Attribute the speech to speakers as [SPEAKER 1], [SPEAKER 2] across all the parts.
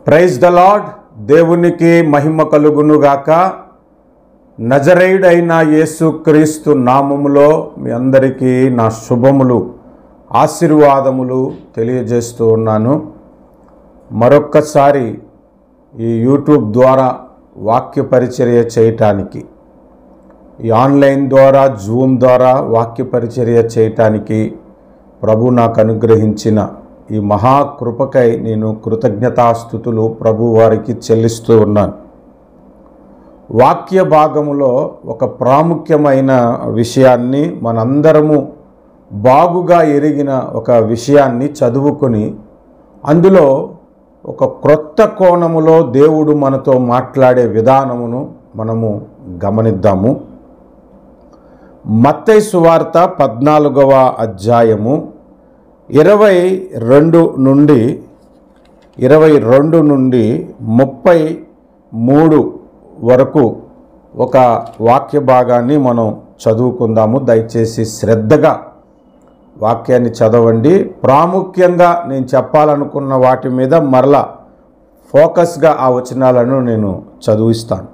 [SPEAKER 1] Praise the lord. దేవునికి మహిమ కలుగునుగాక. నజరేయుడైన యేసుక్రీస్తు నామములో మీ అందరికీ నా శుభములు, ఆశీర్వాదములు తెలియజేస్తూ ఉన్నాను. మరొక్కసారి ఈ యూట్యూబ్ ద్వారా వాక్య పరిచర్య చేయటానికి, ఈ ఆన్లైన్ ద్వారా, జూమ్ ద్వారా వాక్య పరిచర్య చేయటానికి ప్రభు నాకు అనుగ్రహించిన ఈ మహాకృపకై నేను కృతజ్ఞతాస్తుతులు ప్రభు వారికి చెల్లిస్తూ ఉన్నాను. వాక్య భాగములో ఒక ప్రాముఖ్యమైన విషయాన్ని, మనందరము బాగుగా ఎరిగిన ఒక విషయాన్ని చదువుకొని అందులో ఒక క్రొత్త కోణములో దేవుడు మనతో మాట్లాడే విధానమును మనము గమనిద్దాము. మత్తయి సువార్త 14వ అధ్యాయము 22 నుండి 33 వరకు ఒక వాక్య భాగాన్ని మనం చదువుకుందాము. దయచేసి శ్రద్ధగా వాక్యాన్ని చదవండి. ప్రాముఖ్యంగా నేను చెప్పాలనుకున్న వాటి మీద మరలా ఫోకస్గా ఆ వచనాలను నేను చదివిస్తాను.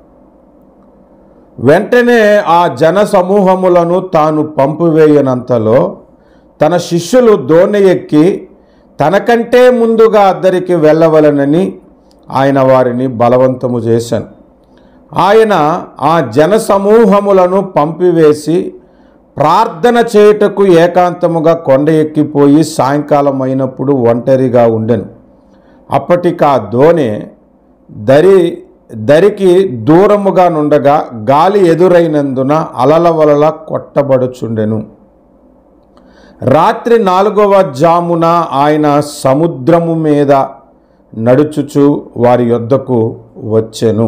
[SPEAKER 1] వెంటనే ఆ జన సమూహములను తాను పంపివేయనంతలో తన శిష్యులు దోణి ఎక్కి తనకంటే ముందుగా అద్దరికి వెళ్ళవలనని ఆయన వారిని బలవంతము చేశాను. ఆయన ఆ జన సమూహములను పంపివేసి ప్రార్థన చేయుటకు ఏకాంతముగా కొండ ఎక్కిపోయి సాయంకాలం అయినప్పుడు ఒంటరిగా ఉండెను. అప్పటికి ఆ దోణి దరికి దూరముగా నుండగా గాలి ఎదురైనందున అలల వలల కొట్టబడుచుండెను. రాత్రి 4వ జామున ఆయన సముద్రము మీద నడుచుచు వారి యొద్దకు వచ్చెను.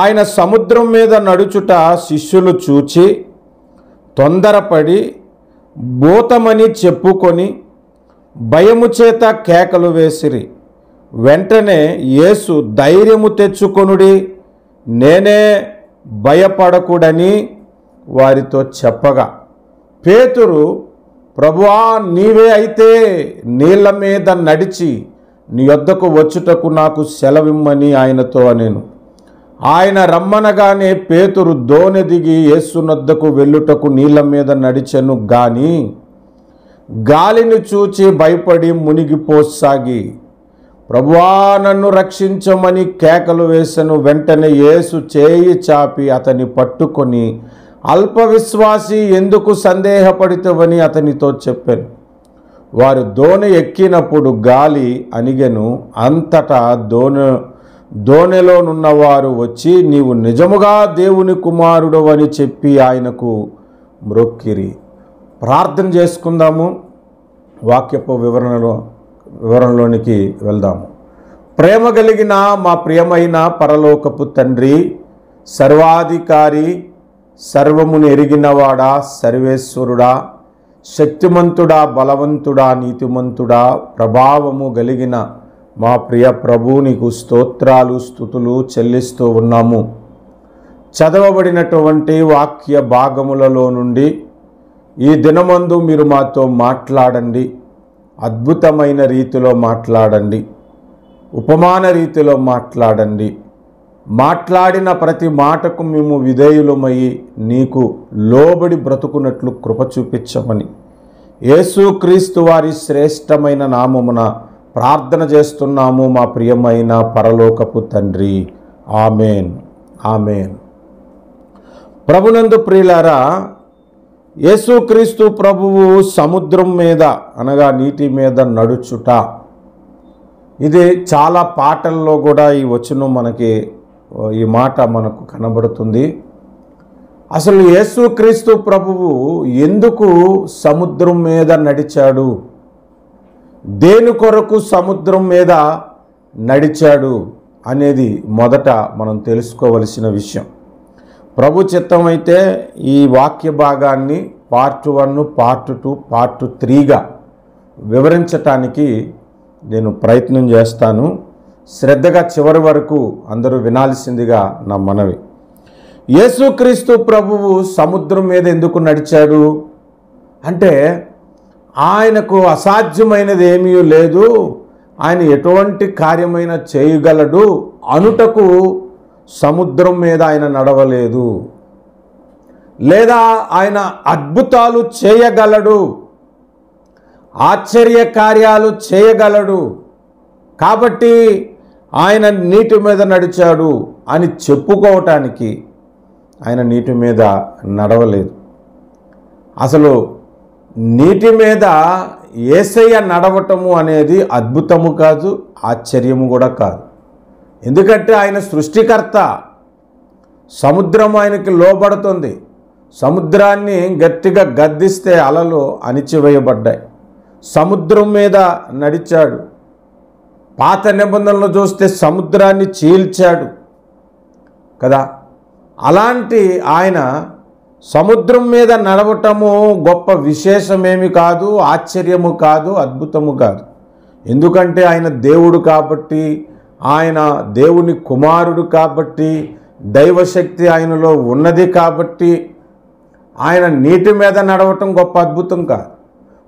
[SPEAKER 1] ఆయన సముద్రం మీద నడుచుట శిష్యులు చూచి తొందరపడి భూతమని చెప్పుకొని భయము చేత కేకలు వేసిరి. వెంటనే యేసు ధైర్యము తెచ్చుకొనుడి, నేనే, భయపడకుడని వారితో చెప్పగా పేతురు, ప్రభువా, నీవే అయితే నీళ్ల మీద నడిచి నీ యొద్దకు వచ్చుటకు నాకు సెలవిమ్మని ఆయనతో అనెను. ఆయన రమ్మనగానే పేతురు దోణి దిగి యేసునొద్దకు వెళ్ళుటకు నీళ్ల మీద నడిచెను. గాని గాలిని చూచి భయపడి మునిగిపోసాగి, ప్రభువా, నన్ను రక్షించమని కేకలు వేసెను. వెంటనే యేసు చేయి చాపి అతని పట్టుకొని, అల్ప విశ్వాసి, ఎందుకు సందేహపడితవని అతనితో చెప్పాను. వారు దోణి ఎక్కినప్పుడు గాలి అణిగెను. అంతటా దోణిలోనున్నవారు వచ్చి, నీవు నిజముగా దేవుని కుమారుడు అని చెప్పి ఆయనకు మ్రొక్కిరి. ప్రార్థన చేసుకుందాము. వాక్యపు వివరణలోనికి వెళ్దాము. ప్రేమ కలిగిన మా ప్రియమైన పరలోకపు తండ్రి, సర్వాధికారి, సర్వమును ఎరిగినవాడా, సర్వేశ్వరుడా, శక్తిమంతుడా, బలవంతుడా, నీతిమంతుడా, ప్రభావము కలిగిన మా ప్రియ ప్రభు, నీకు స్తోత్రాలు, స్తుతులు చెల్లిస్తూ ఉన్నాము. చదవబడినటువంటి వాక్య భాగములలో నుండి ఈ దినమందు మీరు మాతో మాట్లాడండి. అద్భుతమైన రీతిలో మాట్లాడండి, ఉపమాన రీతిలో మాట్లాడండి. మాట్లాడిన ప్రతి మాటకు మేము విధేయులమయ్యి నీకు లోబడి బ్రతుకున్నట్లు కృప చూపించమని యేసుక్రీస్తు వారి శ్రేష్టమైన నామమున ప్రార్థన చేస్తున్నాము మా ప్రియమైన పరలోకపు తండ్రి. Amen, amen. ప్రభునందు ప్రియులారా, యేసుక్రీస్తు ప్రభువు సముద్రం మీద అనగా నీటి మీద నడుచుట, ఇది చాలా పాటల్లో కూడా ఈ వచనం మనకి, ఈ మాట మనకు కనబడుతుంది. అసలు యేసుక్రీస్తు ప్రభువు ఎందుకు సముద్రం మీద నడిచాడు, దేని కొరకు సముద్రం మీద నడిచాడు అనేది మొదట మనం తెలుసుకోవలసిన విషయం. ప్రభు చిత్తమైతే ఈ వాక్య భాగాన్ని పార్ట్ 1, పార్ట్ 2, పార్ట్ 3గా వివరించటానికి నేను ప్రయత్నం చేస్తాను. శ్రద్ధగా చివరి వరకు అందరూ వినాల్సిందిగా నా మనవి. యేసుక్రీస్తు ప్రభువు సముద్రం మీద ఎందుకు నడిచాడు అంటే, ఆయనకు అసాధ్యమైనది ఏమీ లేదు, ఆయన ఎటువంటి కార్యమైనా చేయగలడు అనుటకు సముద్రం మీద ఆయన నడవలేదు, లేదా ఆయన అద్భుతాలు చేయగలడు, ఆశ్చర్య కార్యాలు చేయగలడు కాబట్టి ఆయన నీటి మీద నడిచాడు అని చెప్పుకోవటానికి ఆయన నీటి మీద నడవలేదు. అసలు నీటి మీద యేసయ్య నడవటము అనేది అద్భుతము కాదు, ఆశ్చర్యము కూడా కాదు. ఎందుకంటే ఆయన సృష్టికర్త. సముద్రం ఆయనకి లోబడుతుంది. సముద్రాన్ని గట్టిగా గద్దిస్తే అలలు అణిచివేయబడ్డాయి. సముద్రం మీద నడిచాడు. పాత నిబంధనలు చూస్తే సముద్రాన్ని చీల్చాడు కదా. అలాంటి ఆయన సముద్రం మీద నడవటము గొప్ప విశేషమేమి కాదు, ఆశ్చర్యము కాదు, అద్భుతము కాదు. ఎందుకంటే ఆయన దేవుడు కాబట్టి, ఆయన దేవుని కుమారుడు కాబట్టి, దైవశక్తి ఆయనలో ఉన్నది కాబట్టి ఆయన నీటి మీద నడవటం గొప్ప అద్భుతం కాదు.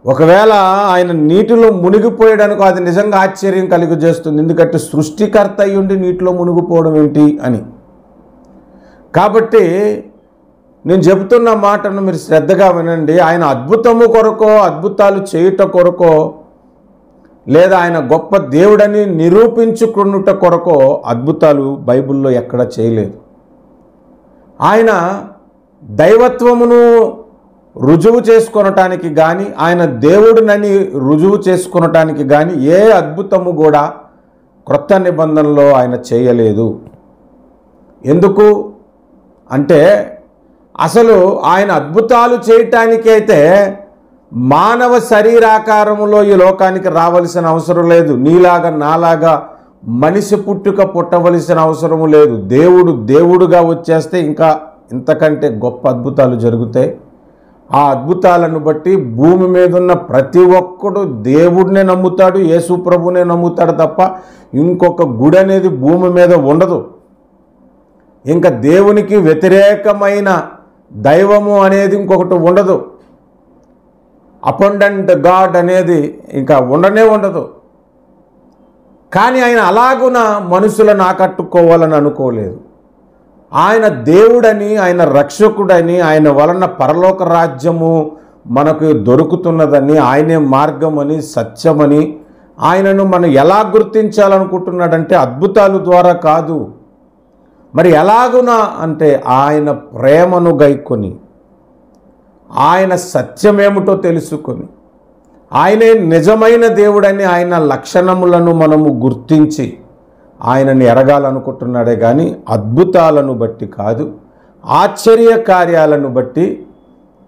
[SPEAKER 1] ఒకవేళ ఆయన నీటిలో మునిగిపోయాడనుకో అది నిజంగా ఆశ్చర్యం కలుగజేస్తుంది. ఎందుకంటే సృష్టికర్త అయ్యుండి నీటిలో మునిగిపోవడం ఏంటి అని. కాబట్టి నేను చెబుతున్న మాటను మీరు శ్రద్ధగా వినండి. ఆయన అద్భుతము కొరకో, అద్భుతాలు చేయుట కొరకో, లేదా ఆయన గొప్ప దేవుడని నిరూపించుకున్నట కొరకో అద్భుతాలు బైబిల్లో ఎక్కడ చేయలేదు. ఆయన దైవత్వమును రుజువు చేసుకొనటానికి కానీ, ఆయన దేవుడినని రుజువు చేసుకొనటానికి కానీ ఏ అద్భుతము కూడా క్రొత్త నిబంధనలో ఆయన చేయలేదు. ఎందుకు అంటే అసలు ఆయన అద్భుతాలు చేయటానికైతే మానవ శరీరాకారములో ఈ లోకానికి రావలసిన అవసరం లేదు. నీలాగా నాలాగా మనిషి పుట్టవలసిన అవసరము లేదు. దేవుడుగా వచ్చేస్తే ఇంకా ఇంతకంటే గొప్ప అద్భుతాలు జరుగుతాయి. ఆ అద్భుతాలను బట్టి భూమి మీద ఉన్న ప్రతి ఒక్కడు దేవుడినే నమ్ముతాడు, యేసు ప్రభునే నమ్ముతాడు తప్ప ఇంకొక గుడి అనేది భూమి మీద ఉండదు. ఇంకా దేవునికి వ్యతిరేకమైన దైవము అనేది ఇంకొకటి ఉండదు. అపండెంట్ గాడ్ అనేది ఇంకా ఉండనే ఉండదు. కానీ ఆయన అలాగున మనుషులను ఆకట్టుకోవాలని అనుకోలేదు. ఆయన దేవుడని, ఆయన రక్షకుడని, ఆయన వలన పరలోక రాజ్యము మనకు దొరుకుతున్నదని, ఆయనే మార్గమని, సత్యమని ఆయనను మనం ఎలా గుర్తించాలనుకుంటున్నాడంటే అద్భుతాల ద్వారా కాదు. మరి ఎలాగునా అంటే ఆయన ప్రేమను గైకొని, ఆయన సత్యమేమిటో తెలుసుకొని, ఆయనే నిజమైన దేవుడని ఆయన లక్షణములను మనము గుర్తించి ఆయనని ఎరగాలనుకుంటున్నాడే కానీ అద్భుతాలను బట్టి కాదు, ఆశ్చర్య కార్యాలను బట్టి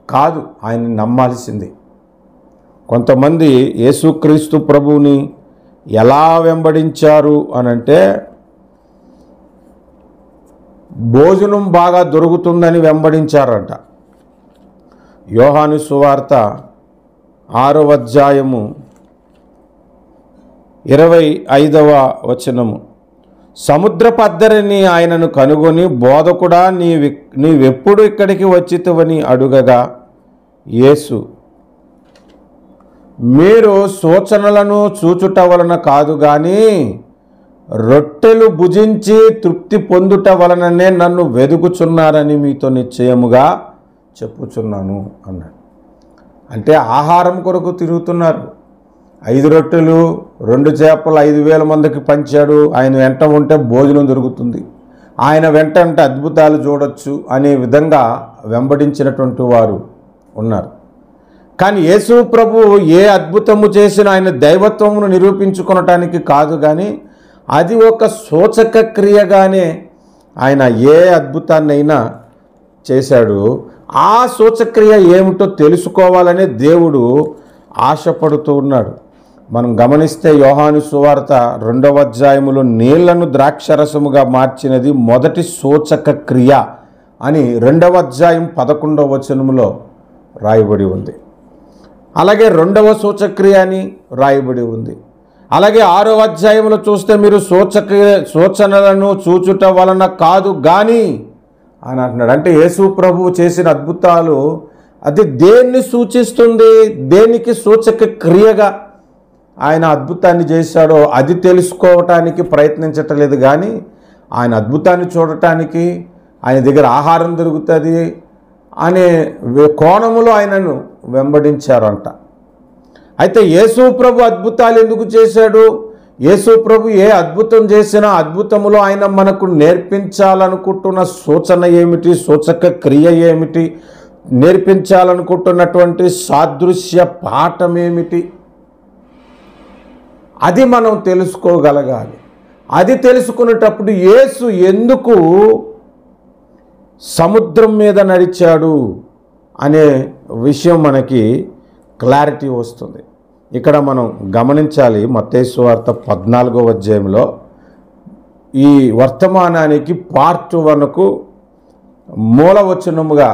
[SPEAKER 1] కాదు ఆయన్ని నమ్మాల్సింది. కొంతమంది యేసుక్రీస్తు ప్రభువుని ఎలా వెంబడించారు అనంటే భోజనం బాగా దొరుకుతుందని వెంబడించారంట. యోహాను సువార్త 6వ అధ్యాయము 25వ వచనము. సముద్రపద్దరిని ఆయనను కనుగొని, బోధకుడా నీవెప్పుడు ఇక్కడికి వచ్చితివని అడుగగా, యేసు, మీరు సూచనలను చూచుట వలన కాదు కానీ రొట్టెలు భుజించి తృప్తి పొందుట వలననే నన్ను వెదుకుచున్నారని మీతో నిశ్చయముగా చెప్పుచున్నాను అన్నాడు. అంటే ఆహారం కొరకు తిరుగుతున్నారు. 5 రొట్టెలు 2 చేపలు 5,000 మందికి పంచాడు. ఆయన వెంట ఉంటే భోజనం దొరుకుతుంది, ఆయన వెంట అంటే అద్భుతాలు చూడొచ్చు అనే విధంగా వెంబడించినటువంటి వారు ఉన్నారు. కానీ యేసు ప్రభు ఏ అద్భుతము చేసినా ఆయన దైవత్వమును నిరూపించుకొనటానికి కాదు, కానీ అది ఒక సూచక క్రియగానే ఆయన ఏ అద్భుతాన్నైనా చేశాడు. ఆ సూచక్రియ ఏమిటో తెలుసుకోవాలనే దేవుడు ఆశపడుతూ ఉన్నాడు. మనం గమనిస్తే యోహాను సువార్త 2వ అధ్యాయములో నీళ్లను ద్రాక్షరసముగా మార్చినది మొదటి సూచక క్రియ అని 2వ అధ్యాయం 11వ వచనములో రాయబడి ఉంది. అలాగే 2వ సూచక్రియ అని రాయబడి ఉంది. అలాగే 6వ అధ్యాయంలో చూస్తే మీరు సూచనలను చూచుట వలన కాదు కానీ అని అంటున్నాడు. అంటే యేసు ప్రభువు చేసిన అద్భుతాలు అది దేన్ని సూచిస్తుంది, దేనికి సూచక క్రియగా ఆయన అద్భుతాన్ని చేశాడో అది తెలుసుకోవటానికి ప్రయత్నించట్లేదు, కానీ ఆయన అద్భుతాన్ని చూడటానికి, ఆయన దగ్గర ఆహారం దొరుకుతుంది అనే కోణములో ఆయనను వెంబడించారంట. అయితే యేసు ప్రభు అద్భుతాలు ఎందుకు చేశాడు? యేసు ప్రభు ఏ అద్భుతం చేసినా అద్భుతములో ఆయన మనకు నేర్పించాలనుకుంటున్న సూచన ఏమిటి, సూచక క్రియ ఏమిటి, నేర్పించాలనుకుంటున్నటువంటి సాదృశ్య పాఠం ఏమిటి, అది మనం తెలుసుకోగలగాలి. అది తెలుసుకునేటప్పుడు యేసు ఎందుకు సముద్రం మీద నడిచాడు అనే విషయం మనకి క్లారిటీ వస్తుంది. ఇక్కడ మనం గమనించాలి, మత్తయి సువార్త 14వ అధ్యాయంలో ఈ వర్తమానానికి పార్ట్ 1కు మూలవచనముగా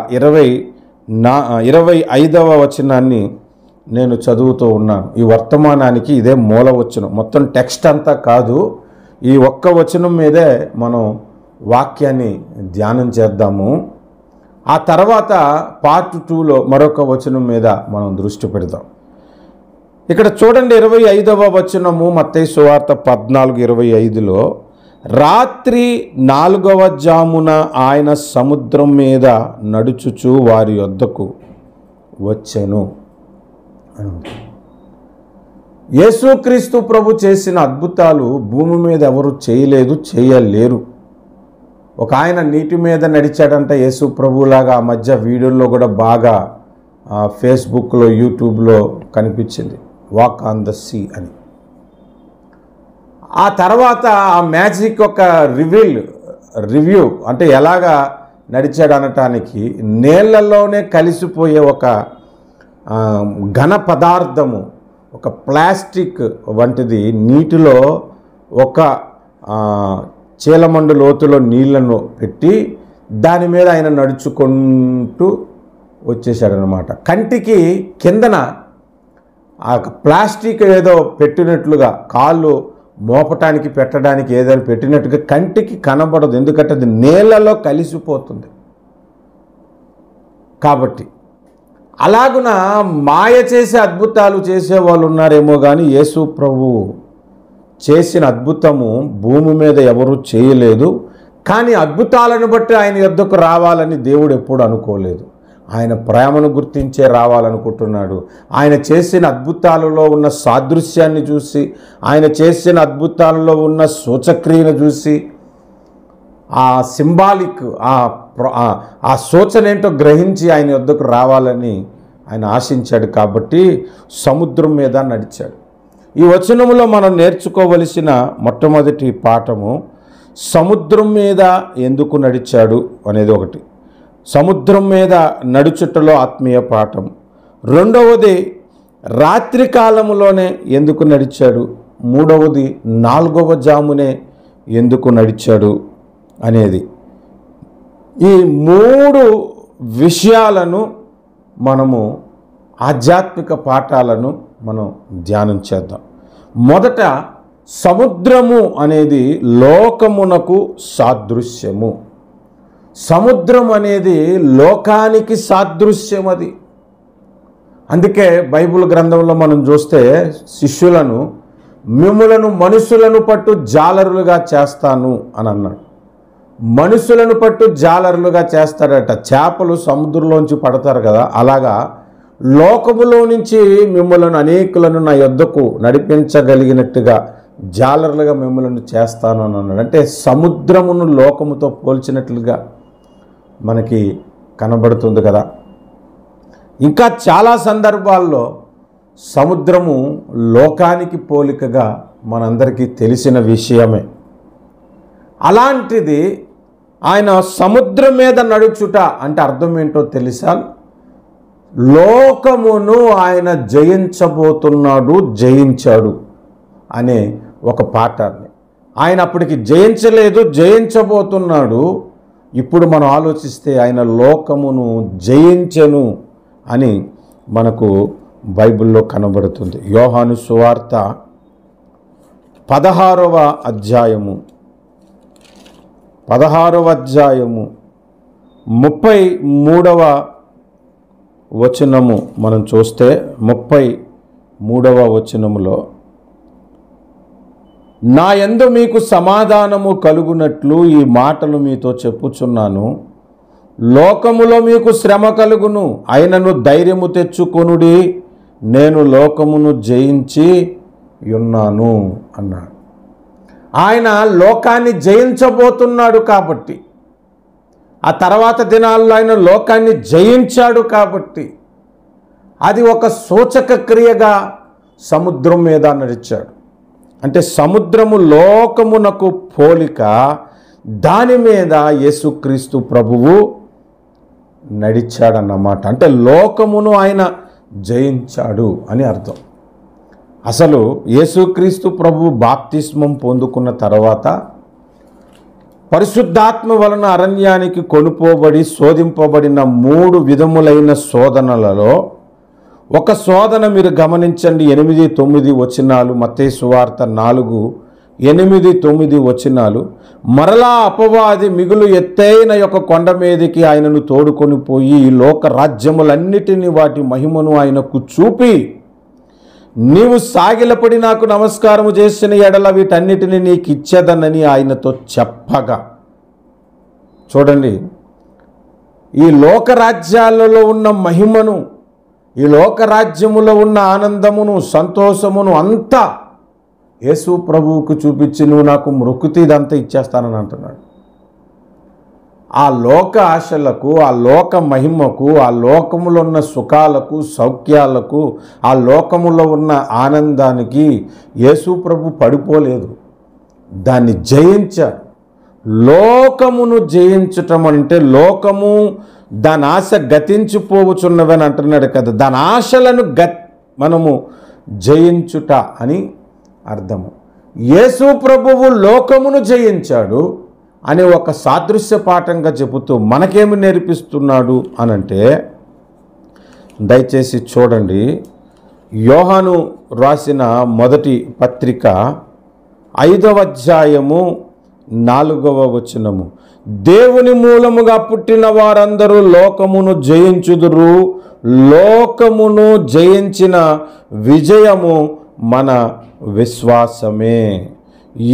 [SPEAKER 1] 25వ వచనాన్ని నేను చదువుతూ ఉన్నాను. ఈ వర్తమానానికి ఇదే మూలవచనం, మొత్తం టెక్స్ట్ అంతా కాదు, ఈ ఒక్క వచనం మీదే మనం వాక్యాన్ని ధ్యానం చేద్దాము. ఆ తర్వాత పార్ట్ 2లో మరొక వచనం మీద మనం దృష్టి పెడదాం. ఇక్కడ చూడండి, 25వ వచనము మత్తయి సువార్త 14:25లో, రాత్రి 4వ జామున ఆయన సముద్రం మీద నడుచుచు వారి యొద్దకు వచ్చెను. యేసుక్రీస్తు ప్రభు చేసిన అద్భుతాలు భూమి మీద ఎవరు చేయలేదు, చేయలేరు. ఒక ఆయన నీటి మీద నడిచాడంట యేసు ప్రభులాగా. ఆ మధ్య వీడియోల్లో కూడా బాగా ఫేస్బుక్లో, యూట్యూబ్లో కనిపించింది, వాక్ ఆన్ ద సీ అని. ఆ తర్వాత ఆ మ్యాజిక్ ఒక రివ్యూ అంటే ఎలాగా నడిచాడు అనటానికి, నీళ్ళల్లోనే కలిసిపోయే ఒక ఘన పదార్థము, ఒక ప్లాస్టిక్ వంటిది నీటిలో ఒక చీలమండు లోతులో నీళ్లను పెట్టి దాని మీద ఆయన నడుచుకుంటూ వచ్చేసాడనమాట. కంటికి కిందన ఆ ప్లాస్టిక్ ఏదో పెట్టినట్లుగా, కాళ్ళు మోపటానికి పెట్టడానికి ఏదైనా పెట్టినట్టుగా కంటికి కనబడదు, ఎందుకంటే అది నీళ్ళలో కలిసిపోతుంది కాబట్టి. అలాగున మాయ చేసే అద్భుతాలు చేసేవాళ్ళు ఉన్నారేమో కానీ యేసు ప్రభు చేసిన అద్భుతము భూమి మీద ఎవరు చేయలేదు. కానీ అద్భుతాలను బట్టి ఆయన యొద్దకు రావాలని దేవుడు ఎప్పుడు అనుకోలేదు. ఆయన ప్రేమను గుర్తించే రావాలనుకుంటున్నాడు. ఆయన చేసిన అద్భుతాలలో ఉన్న సాదృశ్యాన్ని చూసి, ఆయన చేసిన అద్భుతాలలో ఉన్న సూచక్రియను చూసి, ఆ సింబాలిక్ ఆ సూచన ఏంటో గ్రహించి ఆయన యొద్దకు రావాలని ఆయన ఆశించాడు. కాబట్టి సముద్రం మీద నడిచాడు. ఈ వచనములో మనం నేర్చుకోవలసిన మొట్టమొదటి పాఠము, సముద్రం మీద ఎందుకు నడిచాడు అనేది ఒకటి. సముద్రం మీద నడుచుటలో ఆత్మీయ పాఠం. రెండవది, రాత్రి కాలములోనే ఎందుకు నడిచాడు. మూడవది, 4వ జామునే ఎందుకు నడిచాడు అనేది. ఈ 3 విషయాలను మనము, ఆధ్యాత్మిక పాఠాలను మనం ధ్యానం చేద్దాం. మొదట, సముద్రము అనేది లోకమునకు సాదృశ్యము. సముద్రం అనేది లోకానికి సాదృశ్యం. అది అందుకే బైబిల్ గ్రంథంలో మనం చూస్తే శిష్యులను, మిమ్ములను మనుషులను పట్టు జాలరులుగా చేస్తాను అని అన్నాడు. మనుషులను పట్టు జాలరులుగా చేస్తాడట. చేపలు సముద్రంలోంచి పడతారు కదా, అలాగా లోకములో నుంచి మిమ్మలను అనేకులను నా యొద్దకు నడిపించగలిగినట్టుగా జాలరులుగా మిమ్మలను చేస్తాను అని అన్నాడు. అంటే సముద్రమును లోకముతో పోల్చినట్లుగా మనకి కనబడుతుంది కదా. ఇంకా చాలా సందర్భాల్లో సముద్రము లోకానికి పోలికగా మనందరికీ తెలిసిన విషయమే. అలాంటిది ఆయన సముద్రం మీద నడుచుట అంటే అర్థం ఏంటో తెలుసా? లోకమును ఆయన జయించబోతున్నాడు, జయించాడు అనే ఒక పాఠాన్ని. ఆయన అప్పటికి జయించలేదు, జయించబోతున్నాడు. ఇప్పుడు మనం ఆలోచిస్తే ఆయన లోకమును జయించెను అని మనకు బైబిల్లో కనబడుతుంది. యోహాను సువార్త 16వ అధ్యాయము 33వ వచనము మనం చూస్తే, 33వ వచనములో నా యందు మీకు సమాధానము కలుగునట్లు ఈ మాటలు మీతో చెప్పుచున్నాను. లోకములో మీకు శ్రమ కలుగును, అయినను ధైర్యము తెచ్చుకొనుడి, నేను లోకమును జయించి ఉన్నాను అన్నాడు. ఆయన లోకాన్ని జయించబోతున్నాడు కాబట్టి, ఆ తర్వాత దినాల్లో ఆయన లోకాన్ని జయించాడు కాబట్టి, అది ఒక సూచక క్రియగా సముద్రం మీద నడిచాడు. అంటే సముద్రము లోకమునకు పోలిక, దాని మీద యేసుక్రీస్తు ప్రభువు నడిచాడన్నమాట. అంటే లోకమును ఆయన జయించాడు అని అర్థం. అసలు యేసుక్రీస్తు ప్రభువు బాప్తిస్మం పొందుకున్న తర్వాత పరిశుద్ధాత్మ వలన అరణ్యానికి కొనుపోబడి శోధింపబడిన 3 విధములైన శోధనలలో ఒక శోధన మీరు గమనించండి. 8-9 వచనాలు, మత్తయి సువార్త 4:8-9 వచనాలు. మరలా అపవాది మిగులు ఎత్తైన యొక్క కొండ మీదకి ఆయనను తోడుకొని పోయి ఈ లోక రాజ్యములన్నిటినీ వాటి మహిమను ఆయనకు చూపి, నీవు సాగిలపడి నాకు నమస్కారము చేసిన ఎడల వీటన్నిటిని నీకు ఇచ్చేదనని ఆయనతో చెప్పగా, చూడండి, ఈ లోకరాజ్యాలలో ఉన్న మహిమను, ఈ లోకరాజ్యములో ఉన్న ఆనందమును, సంతోషమును అంతా యేసు ప్రభువుకు చూపించి, నువ్వు నాకు మృక్కుతి ఇదంతా ఇచ్చేస్తానని అంటున్నాడు. ఆ లోక ఆశలకు, ఆ లోక మహిమకు, ఆ లోకములో ఉన్న సుఖాలకు, సౌఖ్యాలకు, ఆ లోకములో ఉన్న ఆనందానికి యేసు ప్రభు పడిపోలేదు, దాన్ని జయించాడు. లోకమును జయించటం అంటే లోకము దాని ఆశ గతించిపోవచ్చున్నవని అంటున్నాడు కదా, దాని ఆశలను మనము జయించుట అని అర్థము. యేసు ప్రభువు లోకమును జయించాడు అని ఒక సాదృశ్య పాఠంగా చెబుతూ మనకేమి నేర్పిస్తున్నాడు అనంటే, దయచేసి చూడండి, యోహాను రాసిన మొదటి పత్రిక 5వ అధ్యాయము 4వ వచనము. దేవుని మూలముగా పుట్టిన వారందరూ లోకమును జయించుదురు, లోకమును జయించిన విజయము మన విశ్వాసమే.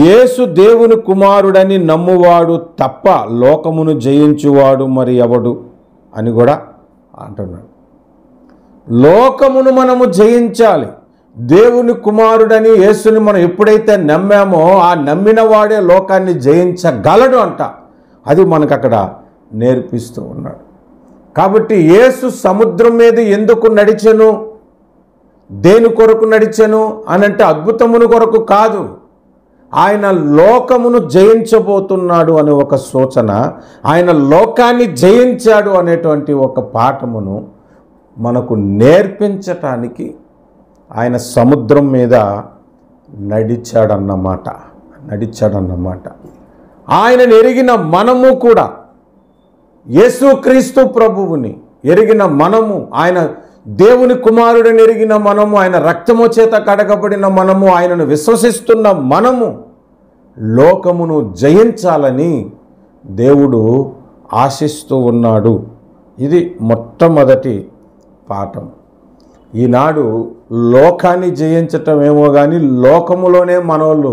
[SPEAKER 1] యేసు దేవుని కుమారుడని నమ్మువాడు తప్ప లోకమును జయించువాడు మరి ఎవడు అని కూడా అంటున్నాడు. లోకమును మనము జయించాలి. దేవుని కుమారుడని యేసుని మనం ఎప్పుడైతే నమ్మామో ఆ నమ్మిన వాడే లోకాన్ని జయించగలడు అంట. అది మనకు అక్కడ నేర్పిస్తూ ఉన్నాడు. కాబట్టి యేసు సముద్రం మీద ఎందుకు నడిచెను, దేని కొరకు నడిచెను అనంటే అద్భుతమును కొరకు కాదు, ఆయన లోకమును జయించబోతున్నాడు అనే ఒక సూచన, ఆయన లోకాన్ని జయించాడు అనేటువంటి ఒక పాఠమును మనకు నేర్పించటానికి ఆయన సముద్రం మీద నడిచాడన్నమాట. ఆయనను ఎరిగిన మనము కూడా, యేసుక్రీస్తు ప్రభువుని ఎరిగిన మనము, ఆయన దేవుని కుమారుడిని ఎరిగిన మనము, ఆయన రక్తము చేత కడగబడిన మనము, ఆయనను విశ్వసిస్తున్న మనము లోకమును జయించాలని దేవుడు ఆశిస్తూ ఉన్నాడు. ఇది మొట్టమొదటి పాఠం. ఈనాడు లోకాన్ని జయించటం ఏమో కానీ లోకములోనే మనోళ్ళు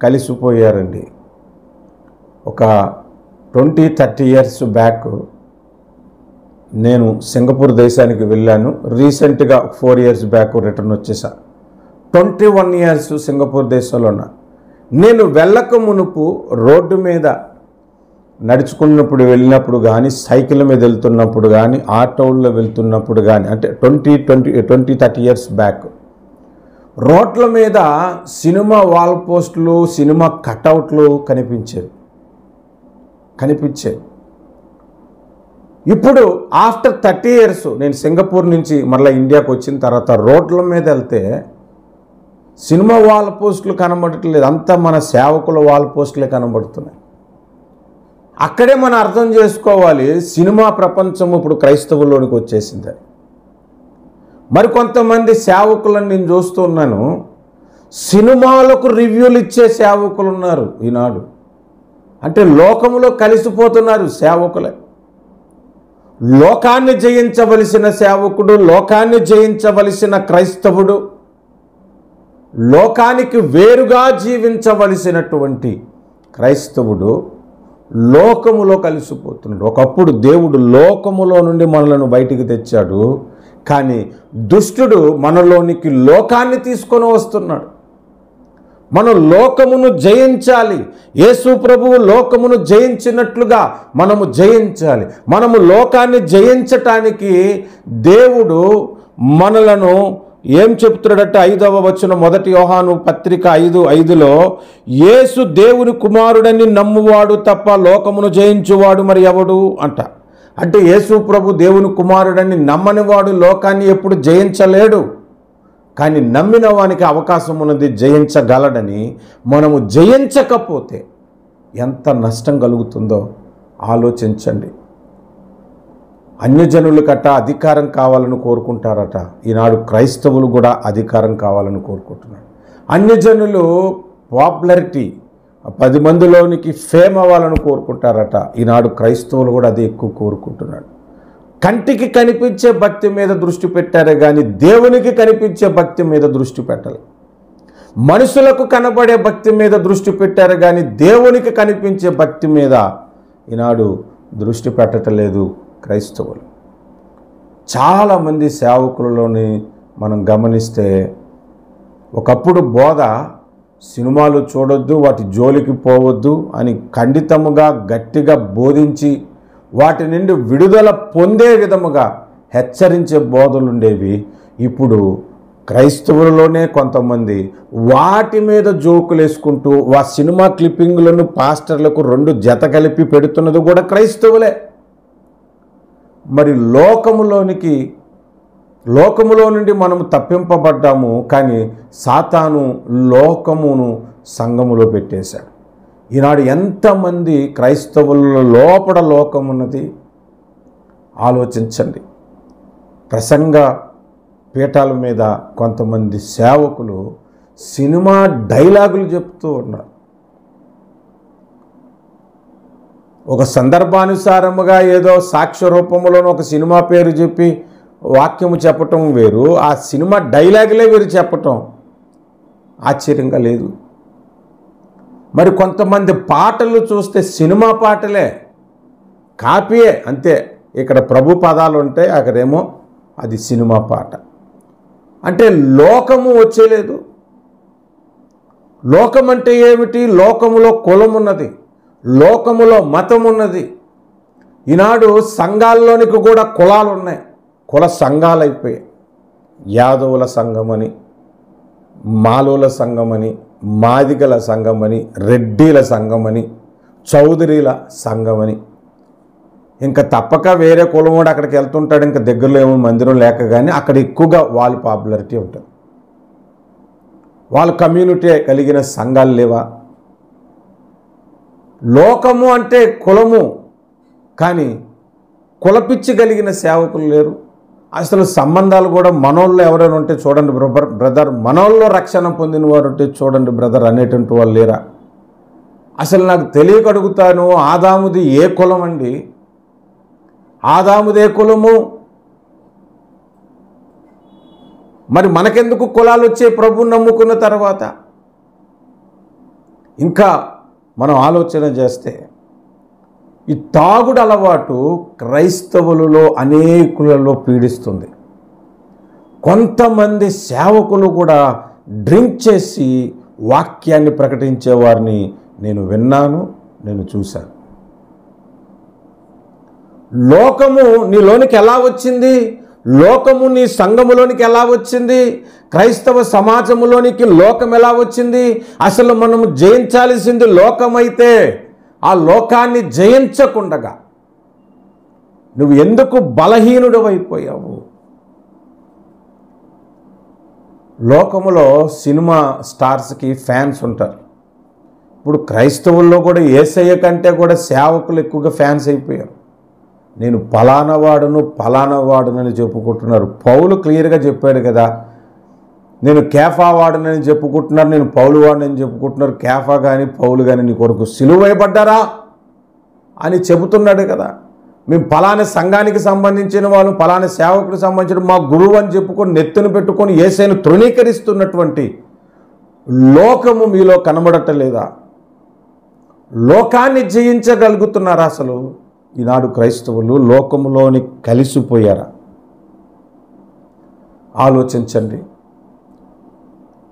[SPEAKER 1] కలిసిపోయారండి. ఒక 20-30 ఇయర్స్ బ్యాక్ నేను సింగపూర్ దేశానికి వెళ్ళాను. రీసెంట్గా 4 ఇయర్స్ బ్యాక్ రిటర్న్ వచ్చేసా. 21 ఇయర్స్ సింగపూర్ దేశంలో ఉన్నా. నేను వెళ్ళక మునుపు రోడ్డు మీద నడుచుకున్నప్పుడు వెళ్ళినప్పుడు కానీ, సైకిల్ మీద వెళ్తున్నప్పుడు కానీ, ఆటోల్లో వెళ్తున్నప్పుడు కానీ, అంటే 20-30 ఇయర్స్ బ్యాక్ రోడ్ల మీద సినిమా వాల్ పోస్టులు, సినిమా కటౌట్లు కనిపించేవి. ఇప్పుడు ఆఫ్టర్ 30 ఇయర్స్ నేను సింగపూర్ నుంచి మరలా ఇండియాకు వచ్చిన తర్వాత రోడ్ల మీద వెళ్తే సినిమా వాల్ పోస్టులు కనబడట్లేదు, అంతా మన సేవకుల వాల్ పోస్టులే కనబడుతున్నాయి. అక్కడే మనం అర్థం చేసుకోవాలి, సినిమా ప్రపంచం ఇప్పుడు క్రైస్తవుల్లోనికి వచ్చేసింది. మరికొంతమంది సేవకులను నేను చూస్తూ ఉన్నాను, సినిమాలకు రివ్యూలు ఇచ్చే సేవకులు ఉన్నారు ఈనాడు. అంటే లోకములో కలిసిపోతున్నారు సేవకులే. లోకాన్ని జయించవలసిన సేవకుడు, లోకాన్ని జయించవలసిన క్రైస్తవుడు లోకానికి వేరుగా జీవించవలసినటువంటి క్రైస్తవుడు లోకములో కలిసిపోతున్నాడు. ఒకప్పుడు దేవుడు లోకములో నుండి మనలను బయటికి తెచ్చాడు, కానీ దుష్టుడు మనలోనికి లోకాన్ని తీసుకొని వస్తున్నాడు. మనం లోకమును జయించాలి. యేసు ప్రభువు లోకమును జయించినట్లుగా మనము జయించాలి. మనము లోకాన్ని జయించటానికి దేవుడు మనలను ఏం చెప్తున్నాడట? 5వ వచనం, 1 యోహాను పత్రిక 5:5లో, యేసు దేవుని కుమారుడని నమ్మువాడు తప్ప లోకమును జయించువాడు మరి ఎవడు అంట. అంటే యేసు ప్రభు దేవుని కుమారుడని నమ్మనివాడు లోకాన్ని ఎప్పుడు జయించలేడు, కానీ నమ్మిన వానికి అవకాశం ఉన్నది, జయించగలడని. మనము జయించకపోతే ఎంత నష్టం కలుగుతుందో ఆలోచించండి. అన్యజనులు కట్ట అధికారం కావాలని కోరుకుంటారట. ఈనాడు క్రైస్తవులు కూడా అధికారం కావాలని కోరుకుంటున్నారు. అన్యజనులు పాపులారిటీ, 10 మందిలోనికి ఫేమ్ అవ్వాలని కోరుకుంటారట. ఈనాడు క్రైస్తవులు కూడా అది ఎక్కువ కోరుకుంటున్నాడు. కంటికి కనిపించే భక్తి మీద దృష్టి పెట్టారే కానీ దేవునికి కనిపించే భక్తి మీద దృష్టి పెట్టాలి. మనుషులకు కనబడే భక్తి మీద దృష్టి పెట్టారు కానీ దేవునికి కనిపించే భక్తి మీద ఈనాడు దృష్టి పెట్టలేదు క్రైస్తవులు. చాలామంది సేవకులలోని మనం గమనిస్తే, ఒకప్పుడు బోధ సినిమాలు చూడొద్దు, వాటి జోలికి పోవద్దు అని ఖండితముగా గట్టిగా బోధించి వాటి నుండి విడుదల పొందే విధముగా హెచ్చరించే బోధలు ఉండేవి. ఇప్పుడు క్రైస్తవులలోనే కొంతమంది వాటి మీద జోకులు వేసుకుంటూ ఆ సినిమా క్లిప్పింగ్లను పాస్టర్లకు 2 జత కలిపి పెడుతున్నది కూడా క్రైస్తవులే. మరి లోకములో నుండి మనము తప్పింపబడ్డాము, కానీ సాతాను లోకమును సంఘములో పెట్టేశాడు. ఈనాడు ఎంతమంది క్రైస్తవుల లోపల లోకం ఉన్నది ఆలోచించండి. ప్రసంగ పీఠాల మీద కొంతమంది సేవకులు సినిమా డైలాగులు చెప్తూ ఉన్నారు. ఒక సందర్భానుసారముగా ఏదో సాక్ష్య రూపంలోనూ ఒక సినిమా పేరు చెప్పి వాక్యము చెప్పటం వేరు, ఆ సినిమా డైలాగులే వేరు చెప్పటం ఆశ్చర్యంగా లేదు. మరి కొంతమంది పాటలు చూస్తే సినిమా పాటలే, కాపీయే అంతే. ఇక్కడ ప్రభు పదాలు ఉంటాయి, అక్కడేమో అది సినిమా పాట. అంటే లోకము వచ్చేలేదు. లోకం అంటే ఏమిటి? లోకములో కులం ఉన్నది, లోకములో మతం ఉన్నది. ఈనాడు సంఘాల్లోనికి కూడా కులాలు ఉన్నాయి, కుల సంఘాలు అయిపోయాయి. యాదవుల సంఘమని, మాలోల సంఘమని, మాదిగల సంఘమని, రెడ్డిల సంఘమని, చౌదరీల సంఘమని. ఇంకా తప్పక వేరే కులం కూడా అక్కడికి వెళ్తుంటాడు. ఇంకా దగ్గరలో ఏమో మందిరం లేక కానీ అక్కడ ఎక్కువగా వాళ్ళ పాపులారిటీ ఉంటుంది. వాళ్ళ కమ్యూనిటీ కలిగిన సంఘాలు లేవా? లోకము అంటే కులము, కానీ కులపిచ్చి కలిగిన సేవకులు లేరు. అసలు సంబంధాలు కూడా మనోళ్ళు ఎవరైనా ఉంటే చూడండి బ్రదర్, మనోళ్ళలో రక్షణ పొందిన వారు ఉంటే చూడండి బ్రదర్ అనేటువంటి వాళ్ళు లేరా? అసలు నాకు తెలియక అడుగుతాను, ఆదాముది ఏ కులం అండి? ఆదాముదే కులము. మరి మనకెందుకు కులాలు వచ్చే ప్రభువుని నమ్ముకున్న తర్వాత? ఇంకా మనం ఆలోచన చేస్తే ఈ తాగుడు అలవాటు క్రైస్తవులలో అనేకులలో పీడిస్తుంది. కొంతమంది సేవకులు కూడా డ్రింక్ చేసి వాక్యాన్ని ప్రకటించే వారిని నేను విన్నాను, నేను చూశాను. లోకము నీలోనికి ఎలా వచ్చింది? లోకము నీ సంఘములోనికి ఎలా వచ్చింది? క్రైస్తవ సమాజములోనికి లోకం ఎలా వచ్చింది? అసలు మనము జయించాల్సింది లోకమైతే ఆ లోకాన్ని జయించకుండగా నువ్వు ఎందుకు బలహీనుడు అయిపోయావు? లోకములో సినిమా స్టార్స్కి ఫ్యాన్స్ ఉంటారు. ఇప్పుడు క్రైస్తవుల్లో కూడా యేసయ్య కంటే కూడా సేవకులు ఎక్కువగా ఫ్యాన్స్ అయిపోయారు. నేను పలానా వాడునని చెప్పుకుంటున్నారు. పౌలు క్లియర్గా చెప్పాడు కదా, నేను కేఫా వాడునని చెప్పుకుంటున్నారు, నేను పౌలు వాడినని చెప్పుకుంటున్నారు. కేఫా కానీ పౌలు కానీ నీ కొరకు సిలువైపడ్డారా అని చెబుతున్నాడు కదా. మేము పలానా సంఘానికి సంబంధించిన వాళ్ళు, పలానా సేవకుడికి సంబంధించిన మా గురువు అని చెప్పుకొని నెత్తును పెట్టుకొని యేసయ్యను తృణీకరిస్తున్నటువంటి లోకము మీలో కనబడటలేదా? లోకాన్ని జయించగలుగుతున్నారా? అసలు ఈనాడు క్రైస్తవులు లోకములోని కలిసిపోయారా? ఆలోచించండి.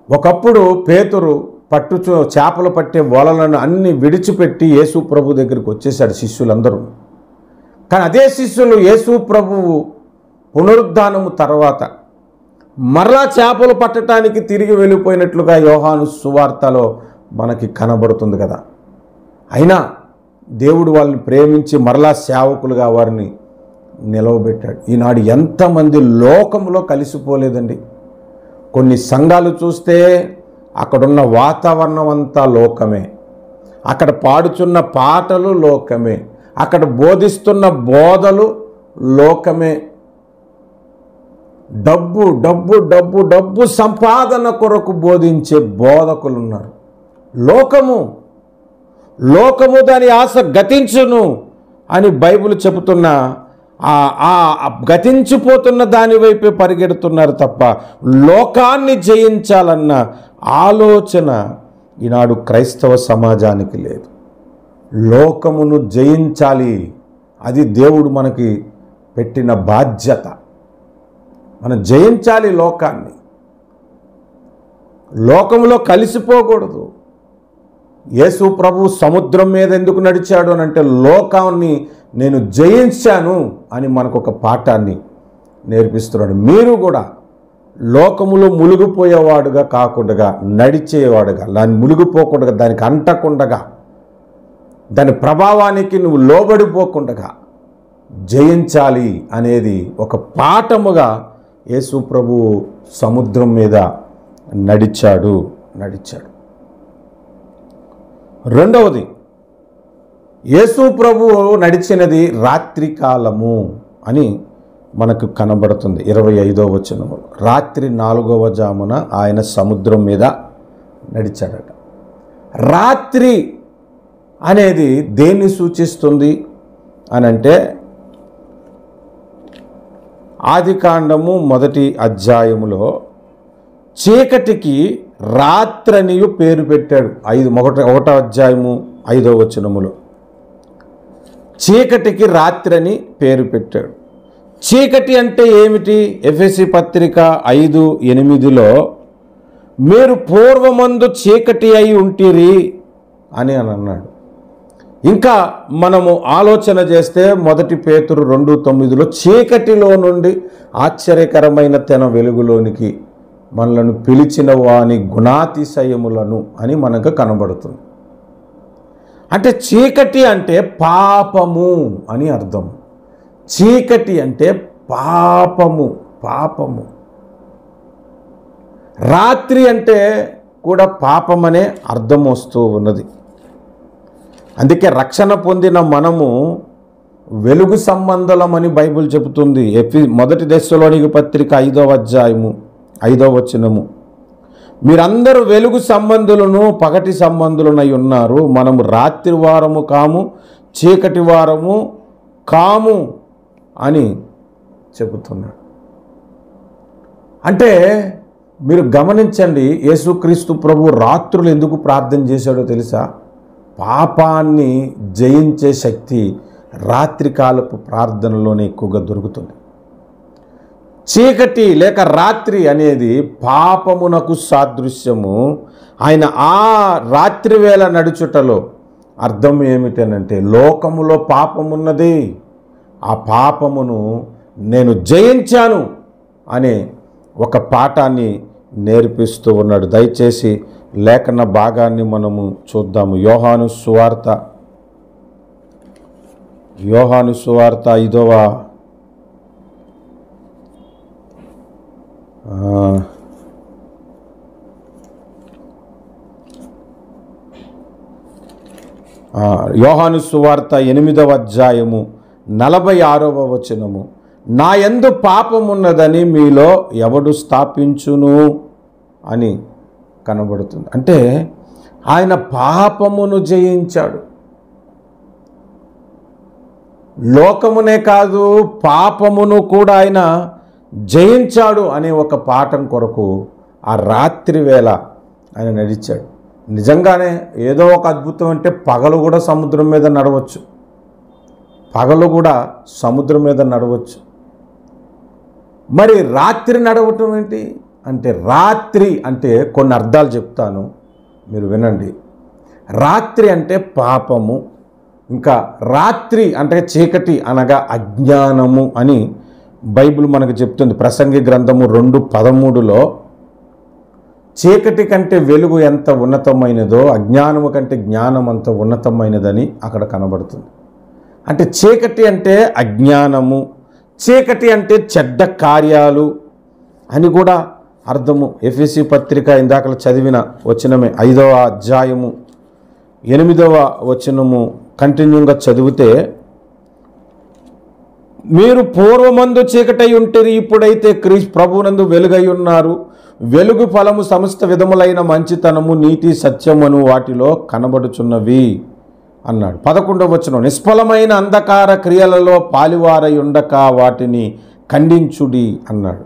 [SPEAKER 1] ఒకప్పుడు పేతురు చేపలు పట్టే వలలను అన్ని విడిచిపెట్టి యేసు ప్రభు దగ్గరికి వచ్చేసాడు శిష్యులందరూ. కానీ అదే శిష్యులు యేసు ప్రభువు పునరుద్ధానము తర్వాత మరలా చేపలు పట్టడానికి తిరిగి వెళ్ళిపోయినట్లుగా యోహాను సువార్తలో మనకి కనబడుతుంది కదా. అయినా దేవుడు వాళ్ళని ప్రేమించి మరలా సేవకులుగా వారిని నిలవబెట్టాడు. ఈనాడు ఎంతమంది లోకంలో కలిసిపోలేదండి. కొన్ని సంఘాలు చూస్తే అక్కడున్న వాతావరణం అంతా లోకమే, అక్కడ పాడుచున్న పాటలు లోకమే, అక్కడ బోధిస్తున్న బోధలు లోకమే. డబ్బు డబ్బు డబ్బు డబ్బు సంపాదన కొరకు బోధించే బోధకులు ఉన్నారు. లోకము దాని ఆశ గతించును అని బైబిల్ చెబుతున్న ఆ గతించిపోతున్న దాని వైపే పరిగెడుతున్నారు తప్ప లోకాన్ని జయించాలన్న ఆలోచన ఈనాడు క్రైస్తవ సమాజానికి లేదు. లోకమును జయించాలి, అది దేవుడు మనకి పెట్టిన బాధ్యత. మనం జయించాలి లోకాన్ని. లోకంలో కలిసిపోకూడదు. యేసు ప్రభు సముద్రం మీద ఎందుకు నడిచాడు అని అంటే లోకాన్ని నేను జయించాను అని మనకు ఒక పాఠాన్ని నేర్పిస్తున్నాడు. మీరు కూడా లోకములో మునిగిపోయేవాడుగా కాకుండా నడిచేవాడుగా, దాన్ని మునిగిపోకుండా, దానికి అంటకుండగా, దాని ప్రభావానికి నువ్వు లోబడిపోకుండా జయించాలి అనేది ఒక పాఠముగా యేసు ప్రభు సముద్రం మీద నడిచాడు. రెండవది, యేసు ప్రభువు నడిచినది రాత్రి కాలము అని మనకు కనబడుతుంది. 25వ వచనము, రాత్రి 4వ జామున ఆయన సముద్రం మీద నడిచాడట. రాత్రి అనేది దేన్ని సూచిస్తుంది అని అంటే, ఆదికాండము 1వ అధ్యాయములో చీకటికి రాత్రనియు పేరు పెట్టాడు. 1వ అధ్యాయము 5వ వచనములో చీకటికి రాత్రని పేరు పెట్టాడు. చీకటి అంటే ఏమిటి? ఎఫెసీ పత్రిక 5:8లో మీరు పూర్వమందు చీకటి అయి ఉంటిరి అని అన్నాడు. ఇంకా మనము ఆలోచన చేస్తే 1 పేతురు 2:9లో చీకటిలో నుండి ఆశ్చర్యకరమైన తన వెలుగులోనికి మనలను పిలిచిన వాని గుణాతిశయములను అని మనకు కనబడుతుంది. అంటే చీకటి అంటే పాపము అని అర్థం. చీకటి అంటే పాపము. రాత్రి అంటే కూడా పాపమనే అర్థం వస్తూ ఉన్నది. అందుకే రక్షణ పొందిన మనము వెలుగు సంబంధులమని బైబిల్ చెబుతుంది. 1 దెస్సలోనిక పత్రిక 5వ అధ్యాయము 5వ వచనము, మీరందరూ వెలుగు సంబంధులను పగటి సంబంధులనై ఉన్నారు, మనము రాత్రి వారము కాము, చీకటి వారము కాము అని చెబుతున్నాడు. అంటే మీరు గమనించండి, యేసుక్రీస్తు ప్రభు రాత్రులు ఎందుకు ప్రార్థన చేశాడో తెలుసా? పాపాన్ని జయించే శక్తి రాత్రికాలపు ప్రార్థనలోనే ఎక్కువగా దొరుకుతుంది. చీకటి లేక రాత్రి అనేది పాపమునకు సాదృశ్యము. ఆయన ఆ రాత్రి వేళ నడుచుటలో అర్థం ఏమిటనంటే, లోకములో పాపమున్నది, ఆ పాపమును నేను జయించాను అనే ఒక పాఠాన్ని నేర్పిస్తూ ఉన్నాడు. దయచేసి లేఖన భాగాన్ని మనము చూద్దాము. యోహాను సువార్త 5వ యోహాను సువార్త 8వ అధ్యాయము 46వ వచనము, నా యందు పాపమున్నదని మీలో ఎవడు స్థాపించును అని కనబడుతుంది. అంటే ఆయన పాపమును జయించాడు. లోకమునే కాదు, పాపమును కూడా ఆయన జయించాడు అనే ఒక పాఠం కొరకు ఆ రాత్రి వేళ ఆయన నడిచాడు. నిజంగానే ఏదో ఒక అద్భుతం అంటే పగలు కూడా సముద్రం మీద నడవచ్చు, పగలు కూడా సముద్రం మీద నడవచ్చు. మరి రాత్రి నడవటం ఏంటి అంటే, రాత్రి అంటే కొన్ని అర్థాలు చెప్తాను, మీరు వినండి. రాత్రి అంటే పాపము, ఇంకా రాత్రి అంటే చీకటి అనగా అజ్ఞానము అని బైబిల్ మనకు చెప్తుంది. ప్రసంగి గ్రంథము 2:13లో చీకటి కంటే వెలుగు ఎంత ఉన్నతమైనదో అజ్ఞానము కంటే జ్ఞానం అంత ఉన్నతమైనదని అక్కడ కనబడుతుంది. అంటే చీకటి అంటే అజ్ఞానము, చీకటి అంటే చెడ్డ కార్యాలు అని కూడా అర్థము. ఎఫెసీ పత్రిక ఇందాక చదివిన వచనమే 5వ అధ్యాయము 8వ వచనము కంటిన్యూగా చదివితే, మీరు పూర్వమందు చీకటై ఉంటేరి, ఇప్పుడైతే క్రీస్తు ప్రభువునందు వెలుగై ఉన్నారు. వెలుగు ఫలము సమస్త విధములైన మంచితనము, నీతి, సత్యమును వాటిలో కనబడుచున్నవి అన్నాడు. 11వ వచనం, నిష్ఫలమైన అంధకార క్రియలలో పాలివారై ఉండక వాటిని ఖండించుడి అన్నాడు.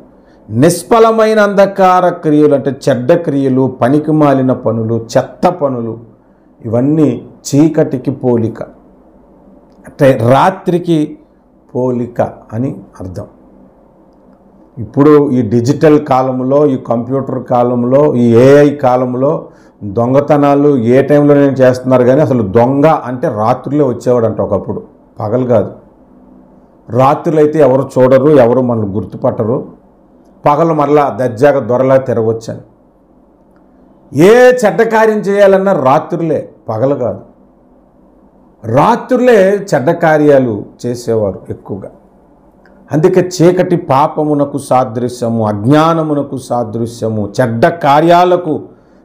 [SPEAKER 1] నిష్ఫలమైన అంధకార క్రియలు అంటే చెడ్డ క్రియలు, పనికి మాలిన పనులు, చెత్త పనులు, ఇవన్నీ చీకటికి పోలిక, అంటే రాత్రికి పోలిక అని అర్థం. ఇప్పుడు ఈ డిజిటల్ కాలంలో, ఈ కంప్యూటర్ కాలంలో, ఈ ఏఐ కాలంలో దొంగతనాలు ఏ టైంలో నేను చేస్తున్నారు, కానీ అసలు దొంగ అంటే రాత్రులే వచ్చేవాడంట ఒకప్పుడు, పగలు కాదు. రాత్రులు అయితే ఎవరు చూడరు, ఎవరు మనల్ని గుర్తుపట్టరు, పగలు మరలా దర్జాగా దొరలా తిరగొచ్చని. ఏ చెడ్డ కార్యం చేయాలన్నా రాత్రులే, పగలు కాదు. రాత్రులే చెడ్డ కార్యాలు చేసేవారు ఎక్కువగా. అందుకే చీకటి పాపమునకు సాదృశ్యము, అజ్ఞానమునకు సాదృశ్యము, చెడ్డ కార్యాలకు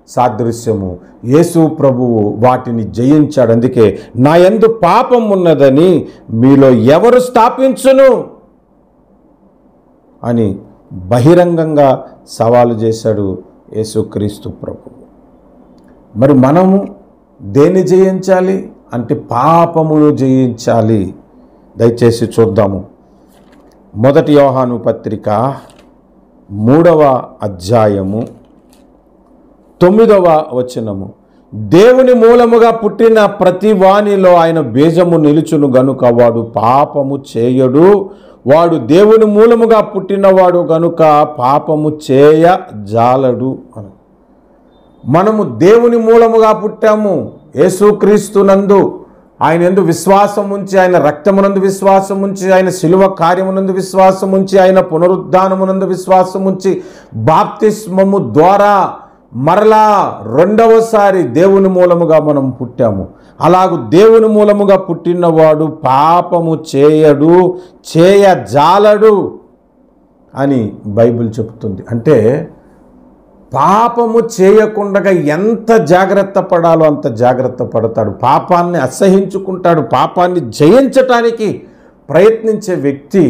[SPEAKER 1] సాదృశ్యము. యేసు ప్రభువు వాటిని జయించాడు. అందుకే నా యందు పాపం ఉన్నదని మీలో ఎవరు స్థాపించును అని బహిరంగంగా సవాలు చేశాడు యేసుక్రీస్తు ప్రభువు. మరి మనము దేన్ని జయించాలి అంటే పాపమును జయించాలి. దయచేసి చూద్దాము. 1 యోహాను పత్రిక 3వ అధ్యాయము 9వ వచనము, దేవుని మూలముగా పుట్టిన ప్రతి వానిలో ఆయన బీజము నిలుచును గనుక వాడు పాపము చేయడు. వాడు దేవుని మూలముగా పుట్టినవాడు గనుక పాపము చేయజాలడు అని. మనము దేవుని మూలముగా పుట్టాము. యేసుక్రీస్తునందు ఆయన యందు విశ్వాసం ఉంచి, ఆయన రక్తమునందు విశ్వాసం ఉంచి, ఆయన శిలువ కార్యమునందు విశ్వాసం ఉంచి, ఆయన పునరుద్ధానమునందు విశ్వాసం ఉంచి, బాప్తిస్మము ద్వారా మరలా రెండవసారి దేవుని మూలముగా మనం పుట్టాము. అలాగూ దేవుని మూలముగా పుట్టినవాడు పాపము చేయడు, చేయజాలడు అని బైబిల్ చెప్తుంది. అంటే పాపము చేయకుండా ఎంత జాగ్రత్త పడాలో అంత జాగ్రత్త పడతాడు. పాపాన్ని అసహించుకుంటాడు. పాపాన్ని జయించటానికి ప్రయత్నించే వ్యక్తి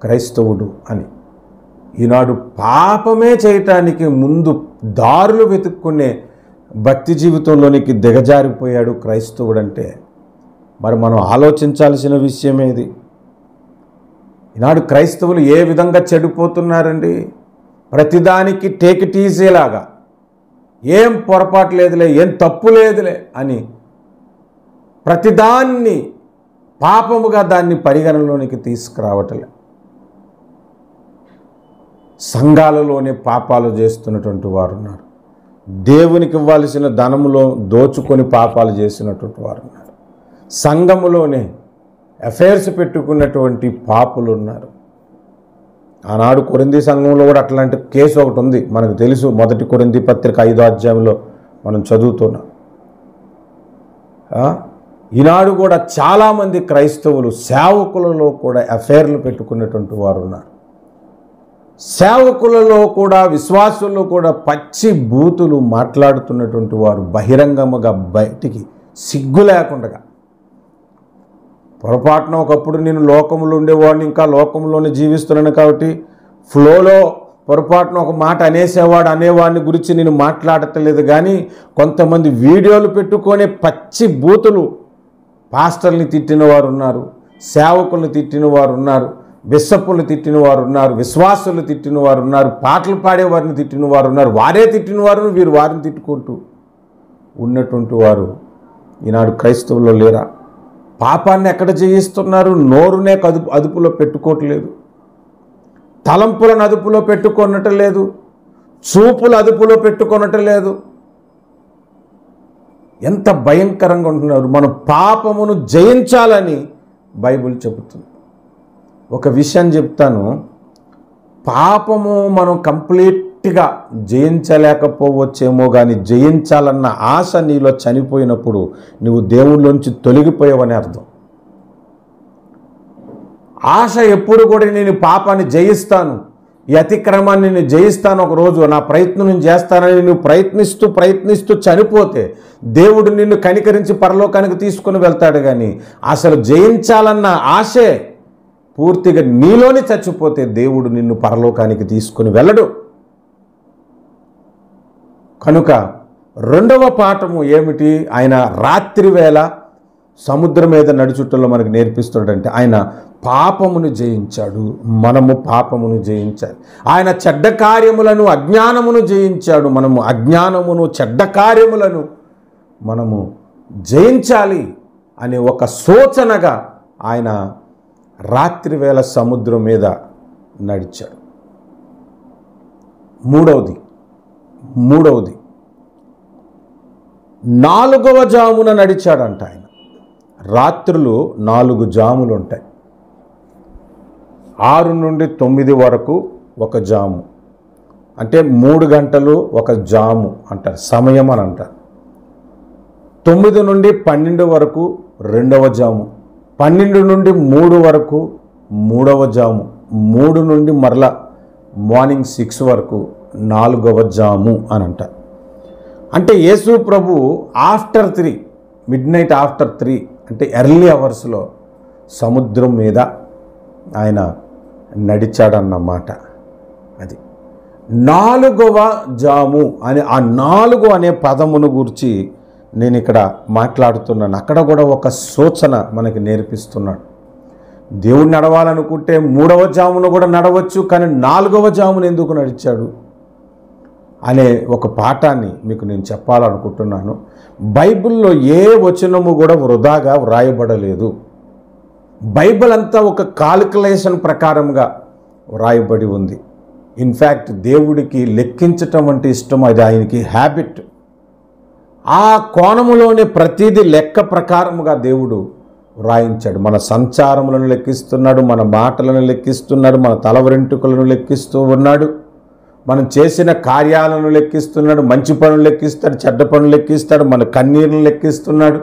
[SPEAKER 1] క్రైస్తవుడు అని. ఈనాడు పాపమే చేయటానికి ముందు దారులు వెతుక్కునే భక్తి జీవితంలోనికి దిగజారిపోయాడు క్రైస్తవుడు అంటే. మరి మనం ఆలోచించాల్సిన విషయమేది. ఈనాడు క్రైస్తవులు ఏ విధంగా చెడిపోతున్నారండి. ప్రతిదానికి టేక్ ఇట్ ఈజీలాగా, ఏం పొరపాటు లేదులే, ఏం తప్పు లేదులే అని ప్రతిదాన్ని పాపముగా దాన్ని పరిగణలోనికి తీసుకురావటలే. సంఘాలలోనే పాపాలు చేస్తున్నటువంటి వారు ఉన్నారు. దేవునికి ఇవ్వాల్సిన ధనములో దోచుకొని పాపాలు చేసినటువంటి వారు ఉన్నారు. సంఘములోనే అఫైర్స్ పెట్టుకున్నటువంటి పాపులు ఉన్నారు. ఆనాడు కొరింథీ సంఘంలో కూడా అట్లాంటి కేసు ఒకటి ఉంది, మనకు తెలుసు. 1 కొరింథీ పత్రిక 5వ అధ్యాయంలో మనం చదువుతున్నాం. ఈనాడు కూడా చాలామంది క్రైస్తవులు సేవకులలో కూడా అఫైర్లు పెట్టుకున్నటువంటి వారు ఉన్నారు. సేవకులలో కూడా, విశ్వాసుల్లో కూడా పచ్చి బూతులు మాట్లాడుతున్నటువంటి వారు బహిరంగముగా బయటికి సిగ్గు లేకుండా. పొరపాటున ఒకప్పుడు నేను లోకంలో ఉండేవాడిని, ఇంకా లోకంలోనే జీవిస్తున్నాను కాబట్టి ఫ్లోలో పొరపాటున ఒక మాట అనేవాడిని గురించి నేను మాట్లాడటలేదు. కానీ కొంతమంది వీడియోలు పెట్టుకొని పచ్చి బూతులు పాస్టర్ని తిట్టిన వారు ఉన్నారు, సేవకుల్ని తిట్టిన వారు ఉన్నారు, బిషప్పులు తిట్టిన వారు ఉన్నారు, విశ్వాసులు తిట్టిన వారు ఉన్నారు, పాటలు పాడేవారిని తిట్టిన వారు ఉన్నారు, వారే తిట్టిన వారు వీరు వారిని తిట్టుకుంటూ ఉన్నటువంటి వారు ఈనాడు క్రైస్తవుల్లో లేరా? పాపాన్ని ఎక్కడ జయిస్తున్నారు? నోరునే అదుపులో పెట్టుకోవట్లేదు, తలంపులను అదుపులో పెట్టుకొనటం లేదు, చూపులు అదుపులో పెట్టుకొనటం లేదు. ఎంత భయంకరంగా ఉంటున్నారు. మనం పాపమును జయించాలని బైబిల్ చెబుతుంది. ఒక విషయం చెప్తాను, పాపము మనం కంప్లీట్గా జయించలేకపోవచ్చేమో, కానీ జయించాలన్న ఆశ నీలో చనిపోయినప్పుడు నువ్వు దేవుళ్ళలోంచి తొలగిపోయావని అర్థం. ఆశ ఎప్పుడు కూడా నేను పాపాన్ని జయిస్తాను, ఈ అతిక్రమాన్ని నేను జయిస్తాను, ఒకరోజు నా ప్రయత్నం నేను చేస్తానని నువ్వు ప్రయత్నిస్తూ చనిపోతే దేవుడు నిన్ను కనికరించి పరలోకానికి తీసుకుని వెళ్తాడు. కానీ అసలు జయించాలన్న ఆశే పూర్తిగా నీలోని చచ్చిపోతే దేవుడు నిన్ను పరలోకానికి తీసుకుని వెళ్ళడు. కనుక రెండవ పాఠము ఏమిటి? ఆయన రాత్రి వేళ సముద్రం మీద నడుచుట్టలో మనకు నేర్పిస్తాడంటే ఆయన పాపమును జయించాడు, మనము పాపమును జయించాలి. ఆయన చెడ్డ కార్యములను అజ్ఞానమును జయించాడు, మనము అజ్ఞానమును చెడ్డ కార్యములను మనము జయించాలి అనే ఒక సూచనగా ఆయన రాత్రి వేళ సముద్రం మీద నడిచాడు. మూడవది 4వ జామున నడిచాడంట ఆయన. రాత్రులు 4 జాములు ఉంటాయి. 6 నుండి 9 వరకు ఒక జాము, అంటే 3 గంటలు ఒక జాము అంటారు, సమయం అని అంటారు. 9 నుండి 12 వరకు 2వ జాము, 12 నుండి 3 వరకు 3వ జాము, 3 నుండి మరలా మార్నింగ్ 6 వరకు 4వ జాము అని అంటారు. అంటే యేసు ప్రభు ఆఫ్టర్ 3, మిడ్నైట్ ఆఫ్టర్ 3 అంటే ఎర్లీ అవర్స్లో సముద్రం మీద ఆయన నడిచాడన్నమాట. అది 4వ జాము అని, ఆ 4 అనే పదమును గురించి నేను ఇక్కడ మాట్లాడుతున్నాను. అక్కడ కూడా ఒక సూచన మనకి నేర్పిస్తున్నాడు. దేవుడు నడవాలనుకుంటే 3వ జామును కూడా నడవచ్చు, కానీ 4వ జామును ఎందుకు నడిచాడు అనే ఒక పాఠాన్ని మీకు నేను చెప్పాలనుకుంటున్నాను. బైబిల్లో ఏ వచనము కూడా వృధాగా వ్రాయబడలేదు. బైబిల్ అంతా ఒక కాలిక్యులేషన్ ప్రకారంగా వ్రాయబడి ఉంది. ఇన్ఫ్యాక్ట్ దేవుడికి లెక్కించటం అంటే ఇష్టం, అది ఆయనకి హ్యాబిట్. ఆ కోణములోనే ప్రతిదీ లెక్క ప్రకారముగా దేవుడు వ్రాయించాడు. మన సంచారములను లెక్కిస్తున్నాడు, మన మాటలను లెక్కిస్తున్నాడు, మన తల వెంట్రుకలను లెక్కిస్తూ ఉన్నాడు, మనం చేసిన కార్యాలను లెక్కిస్తున్నాడు, మంచి పనులు లెక్కిస్తాడు, చెడ్డ పనులు లెక్కిస్తాడు, మన కన్నీరును లెక్కిస్తున్నాడు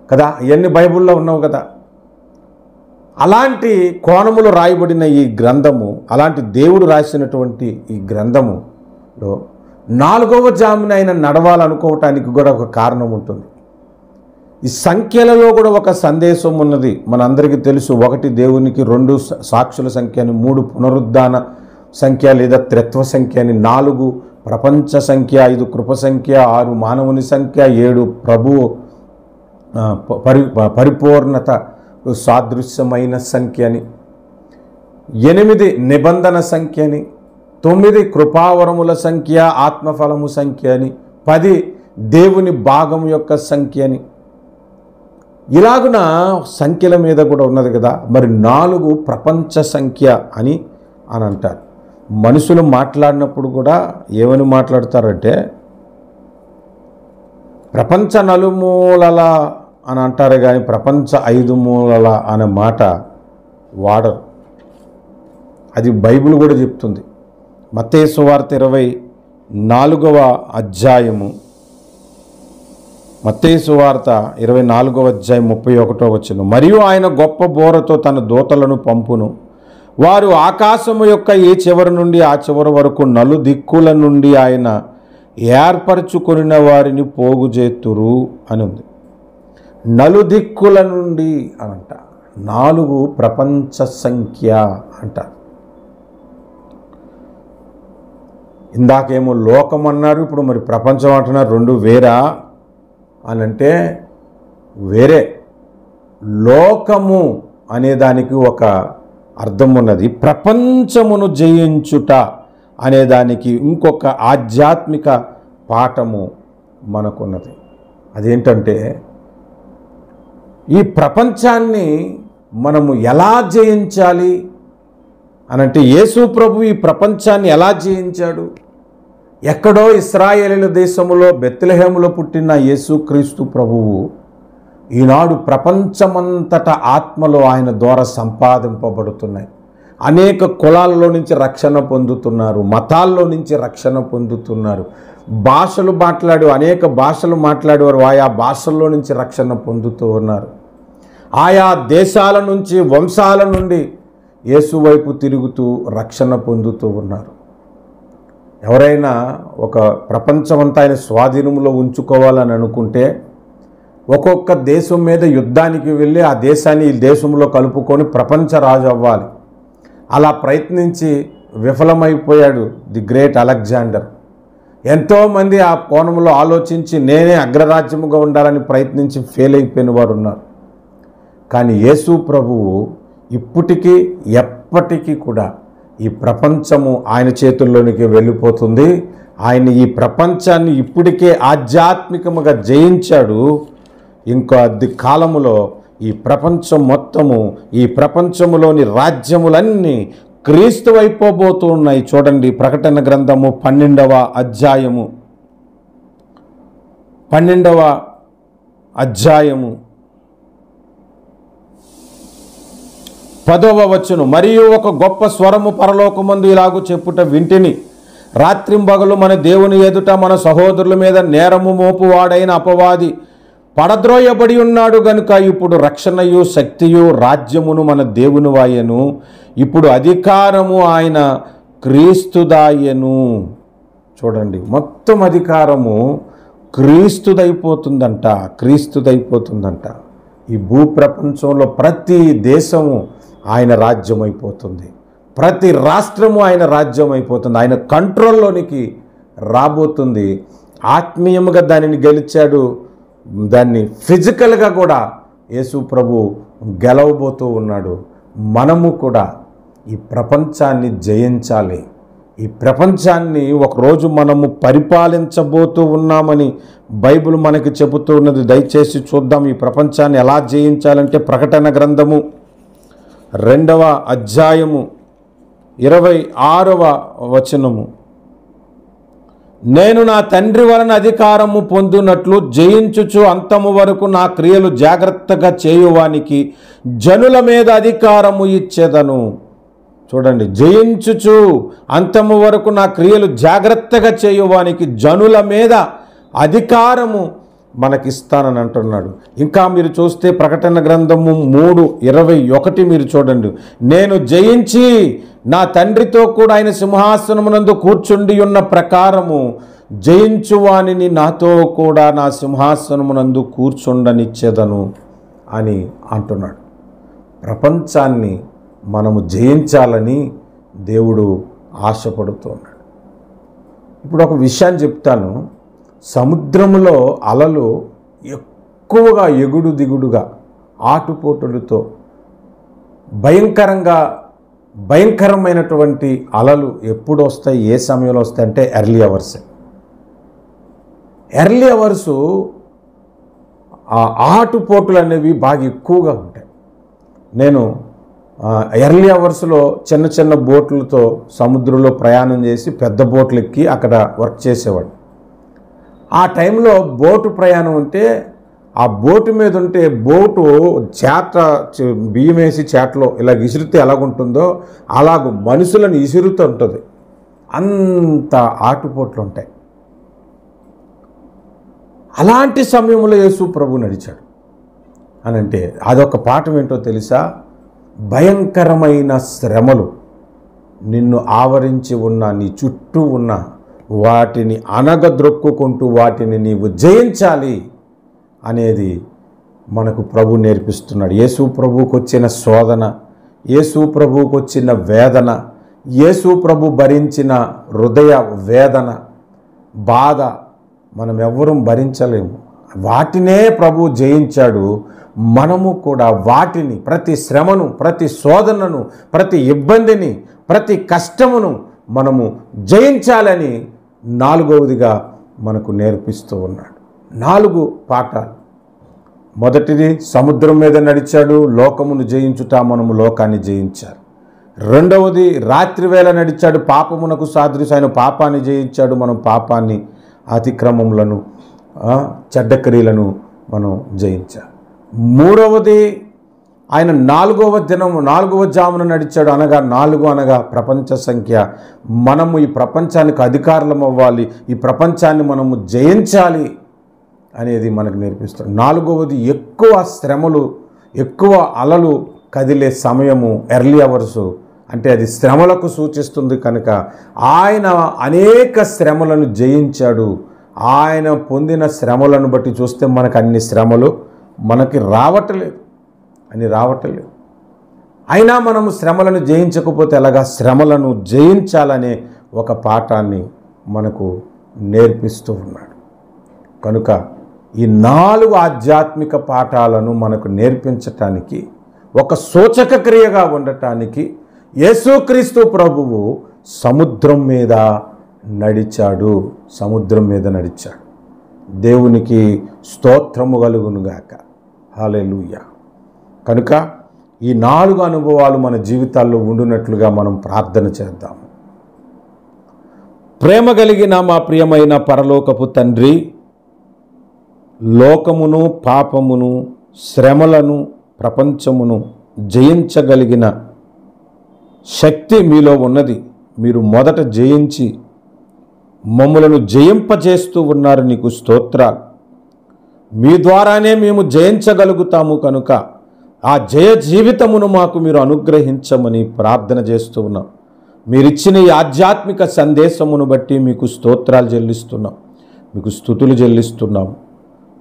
[SPEAKER 1] కదా. ఇవన్నీ బైబిల్లో ఉన్నావు కదా. అలాంటి కోణములు రాయబడిన ఈ గ్రంథము, అలాంటి దేవుడు రాసినటువంటి ఈ గ్రంథములో 4వ జామున ఆయన నడవాలనుకోవటానికి కూడా ఒక కారణం ఉంటుంది. ఈ సంఖ్యలలో కూడా ఒక సందేశం ఉన్నది. మనందరికీ తెలుసు, 1 దేవునికి, 2 సాక్షుల సంఖ్య అని, 3 పునరుద్ధాన సంఖ్య లేదా త్రిత్వ సంఖ్య అని, 4 ప్రపంచ సంఖ్య, 5 కృప సంఖ్య, 6 మానవుని సంఖ్య, 7 ప్రభువు పరిపూర్ణత సాదృశ్యమైన సంఖ్య అని, 8 నిబంధన సంఖ్య అని, 9 కృపావరముల సంఖ్య, ఆత్మఫలము సంఖ్య అని, 10 దేవుని భాగం యొక్క సంఖ్య అని, ఇలాగున సంఖ్యల మీద కూడా ఉన్నది కదా. మరి 4 ప్రపంచ సంఖ్య అని అంటారు. మనుషులు మాట్లాడినప్పుడు కూడా ఏమని మాట్లాడతారంటే ప్రపంచ నలుమూలల అని అంటారు, కానీ ప్రపంచ 5 మూలల అనే మాట వాడరు. అది బైబిల్ కూడా చెప్తుంది. మత్తయి సువార్త 24వ అధ్యాయము, మత్తయి సువార్త 24వ అధ్యాయం 31వ వచనం. మరియు ఆయన గొప్ప బోరతో తన దూతలను పంపును, వారు ఆకాశము యొక్క ఈ చివరి నుండి ఆ చివరి వరకు నలుదిక్కుల నుండి ఆయన ఏర్పరచుకొనిన వారిని పోగుచేతురు అని ఉంది. నలుదిక్కుల నుండి అనంట. 4 ప్రపంచ సంఖ్య అంట. ఇందాకేమో లోకం అన్నారు, ఇప్పుడు మరి ప్రపంచం అంటున్నారు. 2 వేరా అని అంటే వేరే. లోకము అనేదానికి ఒక అర్థం ఉన్నది. ప్రపంచమును జయించుట అనేదానికి ఇంకొక ఆధ్యాత్మిక పాఠము మనకున్నది. అదేంటంటే, ఈ ప్రపంచాన్ని మనము ఎలా జయించాలి అనంటే, యేసు ప్రభు ఈ ప్రపంచాన్ని ఎలా జయించాడు? ఎక్కడో ఇశ్రాయేలీయుల దేశములో బెత్లెహేములో పుట్టిన యేసుక్రీస్తు ప్రభువు ఈనాడు ప్రపంచమంతటా ఆత్మలో ఆయన ద్వారా సంపాదింపబడుతున్నాయి. అనేక కులాలలో నుంచి రక్షణ పొందుతున్నారు, మతాల్లో నుంచి రక్షణ పొందుతున్నారు. అనేక భాషలు మాట్లాడేవారు ఆయా భాషల్లో నుంచి రక్షణ పొందుతూ ఉన్నారు. ఆయా దేశాల నుంచి, వంశాల నుండి యేసు వైపు తిరుగుతూ రక్షణ పొందుతూ ఉన్నారు. ఎవరైనా ఒక ప్రపంచమంతా ఆయన స్వాధీనంలో ఉంచుకోవాలని అనుకుంటే ఒక్కొక్క దేశం మీద యుద్ధానికి వెళ్ళి ఆ దేశాన్ని ఈ దేశంలో కలుపుకొని ప్రపంచ రాజు అవ్వాలి. అలా ప్రయత్నించి విఫలమైపోయాడు ది గ్రేట్ అలెగ్జాండర్. ఎంతోమంది ఆ కోణంలో ఆలోచించి నేనే అగ్రరాజ్యముగా ఉండాలని ప్రయత్నించి ఫెయిల్ అయిపోయిన వారు ఉన్నారు. కానీ యేసు ప్రభువు ఇప్పటికీ ఎప్పటికీ కూడా ఈ ప్రపంచము ఆయన చేతుల్లోనికి వెళ్ళిపోతుంది. ఆయన ఈ ప్రపంచాన్ని ఇప్పటికే ఆధ్యాత్మికముగా జయించాడు. ఇంకో అద్దె కాలములో ఈ ప్రపంచం మొత్తము, ఈ ప్రపంచములోని రాజ్యములన్నీ క్రీస్తు అయిపోబోతూ ఉన్నాయి. చూడండి, ప్రకటన గ్రంథము 12వ అధ్యాయము 10వ వచనం. మరియు ఒక గొప్ప స్వరము పరలోకమందు ఇలాగు చెప్పుట వింటిని, రాత్రింబగలు మన దేవుని ఎదుట మన సహోదరుల మీద నేరము మోపువాడైన అపవాది పడద్రోయబడి ఉన్నాడు గనుక ఇప్పుడు రక్షణయు శక్తియు రాజ్యమును మన దేవుని వాయను, ఇప్పుడు అధికారము ఆయన క్రీస్తుదాయను. చూడండి, మొత్తం అధికారము క్రీస్తుదైపోతుందంట. ఈ భూప్రపంచంలో ప్రతి దేశము ఆయన రాజ్యం అయిపోతుంది, ప్రతి రాష్ట్రము ఆయన రాజ్యం అయిపోతుంది, ఆయన కంట్రోల్లోనికి రాబోతుంది. ఆత్మీయముగా దానిని గెలిచాడు, దాన్ని ఫిజికల్గా కూడా యేసు ప్రభు గెలవబోతూ ఉన్నాడు. మనము కూడా ఈ ప్రపంచాన్ని జయించాలి. ఈ ప్రపంచాన్ని ఒకరోజు మనము పరిపాలించబోతూ ఉన్నామని బైబిల్ మనకి చెబుతూ ఉన్నది. దయచేసి చూద్దాం ఈ ప్రపంచాన్ని ఎలా జయించాలంటే, ప్రకటన గ్రంథము 2వ అధ్యాయము 26వ వచనము. నేను నా తండ్రి వలన అధికారము పొందినట్లు జయించుచు అంతము వరకు నా క్రియలు జాగ్రత్తగా చేయువానికి జనుల మీద అధికారము ఇచ్చేదను. చూడండి, జయించుచు అంతము వరకు నా క్రియలు జాగ్రత్తగా చేయువానికి జనుల మీద అధికారము మనకిస్తానని అంటున్నాడు. ఇంకా మీరు చూస్తే ప్రకటన గ్రంథము 3:21 మీరు చూడండి. నేను జయించి నా తండ్రితో కూడా ఆయన సింహాసనమునందు కూర్చుండి ఉన్న ప్రకారము జయించువానిని నాతో కూడా నా సింహాసనమునందు కూర్చుండనిచ్చేదను అని అంటున్నాడు. ప్రపంచాన్ని మనము జయించాలని దేవుడు ఆశపడుతున్నాడు. ఇప్పుడు ఒక విషయాన్ని చెప్తాను. సముద్రములో అలలు ఎక్కువగా ఎగుడు దిగుడుగా ఆటుపోటులతో భయంకరమైనటువంటి అలలు ఎప్పుడు వస్తాయి, ఏ సమయంలో వస్తాయి అంటే ఎర్లీ అవర్స్ ఆ ఆటుపోటులు అనేవి బాగా ఎక్కువగా ఉంటాయి. నేను ఎర్లీ అవర్స్లో చిన్న చిన్న బోట్లతో సముద్రంలో ప్రయాణం చేసి పెద్ద బోట్లు ఎక్కి అక్కడ వర్క్ చేసేవాడు. ఆ టైంలో బోటు ప్రయాణం ఉంటే ఆ బోటు మీద ఉంటే బోటు బియ్యం వేసి చేటలో ఇలా ఇసురితే ఎలాగుంటుందో అలాగ మనుషులను ఇసురుతూ ఉంటుంది. అంత ఆటుపోట్లు ఉంటాయి. అలాంటి సమయంలో యేసు ప్రభు నడిచాడు అని అంటే అదొక పాఠం ఏంటో తెలుసా? భయంకరమైన శ్రమలు నిన్ను ఆవరించి ఉన్న, నీ చుట్టూ ఉన్న వాటిని అనగద్రొక్కుకుంటూ వాటిని నీవు జయించాలి అనేది మనకు ప్రభు నేర్పిస్తున్నాడు. యేసు ప్రభువుకు వచ్చిన శోధన, యేసు ప్రభువుకు వచ్చిన వేదన, యేసు ప్రభు భరించిన హృదయ వేదన, బాధ మనం ఎవ్వరూ భరించలేము. వాటినే ప్రభు జయించాడు. మనము కూడా వాటిని, ప్రతి శ్రమను, ప్రతి శోధనను, ప్రతి ఇబ్బందిని, ప్రతి కష్టమును మనము జయించాలని 4వదిగా మనకు నేర్పిస్తూ ఉన్నాడు. 4 పాఠాలు. మొదటిది, సముద్రం మీద నడిచాడు, లోకమును జయించుట, మనము లోకాన్ని జయించాలి. 2వది, రాత్రివేళ నడిచాడు, పాపమునకు సాదృశ్యమైన పాపాన్ని జయించాడు, మనం పాపాన్ని, అతిక్రమములను, చెడ్డ క్రియలను మనం జయించాలి. 3వది, ఆయన 4వ జామున నడిచాడు, అనగా 4 అనగా ప్రపంచ సంఖ్య. మనము ఈ ప్రపంచానికి అధికారులం అవ్వాలి, ఈ ప్రపంచాన్ని మనము జయించాలి అనేది మనకు నేర్పిస్తాడు. 4వది, ఎక్కువ శ్రమలు, ఎక్కువ అలలు కదిలే సమయము, ఎర్లీ అవర్సు, అంటే అది శ్రమలకు సూచిస్తుంది కనుక ఆయన అనేక శ్రమలను జయించాడు. ఆయన పొందిన శ్రమలను బట్టి చూస్తే మనకు అన్ని శ్రమలు మనకి రావట్లేదు. అయినా మనము శ్రమలను జయించకపోతే ఎలాగా? శ్రమలను జయించాలనే ఒక పాఠాన్ని మనకు నేర్పిస్తూ ఉన్నాడు. కనుక ఈ 4 ఆధ్యాత్మిక పాఠాలను మనకు నేర్పించటానికి, ఒక సూచక క్రియగా ఉండటానికి యేసుక్రీస్తు ప్రభువు సముద్రం మీద నడిచాడు. దేవునికి స్తోత్రము కలుగునుగాక. హల్లెలూయా. కనుక ఈ 4 అనుభవాలు మన జీవితాల్లో ఉండునట్లుగా మనం ప్రార్థన చేద్దాం. ప్రేమ కలిగిన మా ప్రియమైన పరలోకపు తండ్రి, లోకమును, పాపమును, శ్రమలను, ప్రపంచమును జయించగలిగిన శక్తి మీలో ఉన్నది. మీరు మొదట జయించి మమ్మలను జయింపజేస్తూ ఉన్నారు. నీకు స్తోత్రాలు. మీ ద్వారానే మేము జయించగలుగుతాము కనుక ఆ జయ జీవితమును మాకు మీరు అనుగ్రహించమని ప్రార్థన చేస్తూ ఉన్నాం. మీరిచ్చిన ఈ ఆధ్యాత్మిక సందేశమును బట్టి మీకు స్తోత్రాలు చెల్లిస్తున్నాం, మీకు స్తుతులు చెల్లిస్తున్నాము.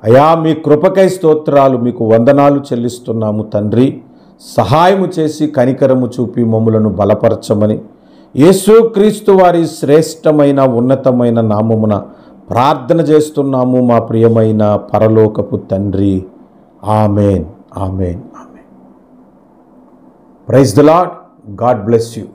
[SPEAKER 1] అయా, మీ కృపకై స్తోత్రాలు, మీకు వందనాలు చెల్లిస్తున్నాము తండ్రి. సహాయము చేసి కనికరము చూపి మమ్ములను బలపరచమని యేసుక్రీస్తు వారి శ్రేష్టమైన ఉన్నతమైన నామమున ప్రార్థన చేస్తున్నాము మా ప్రియమైన పరలోకపు తండ్రి. Amen, amen, amen. Praise the Lord. God bless you.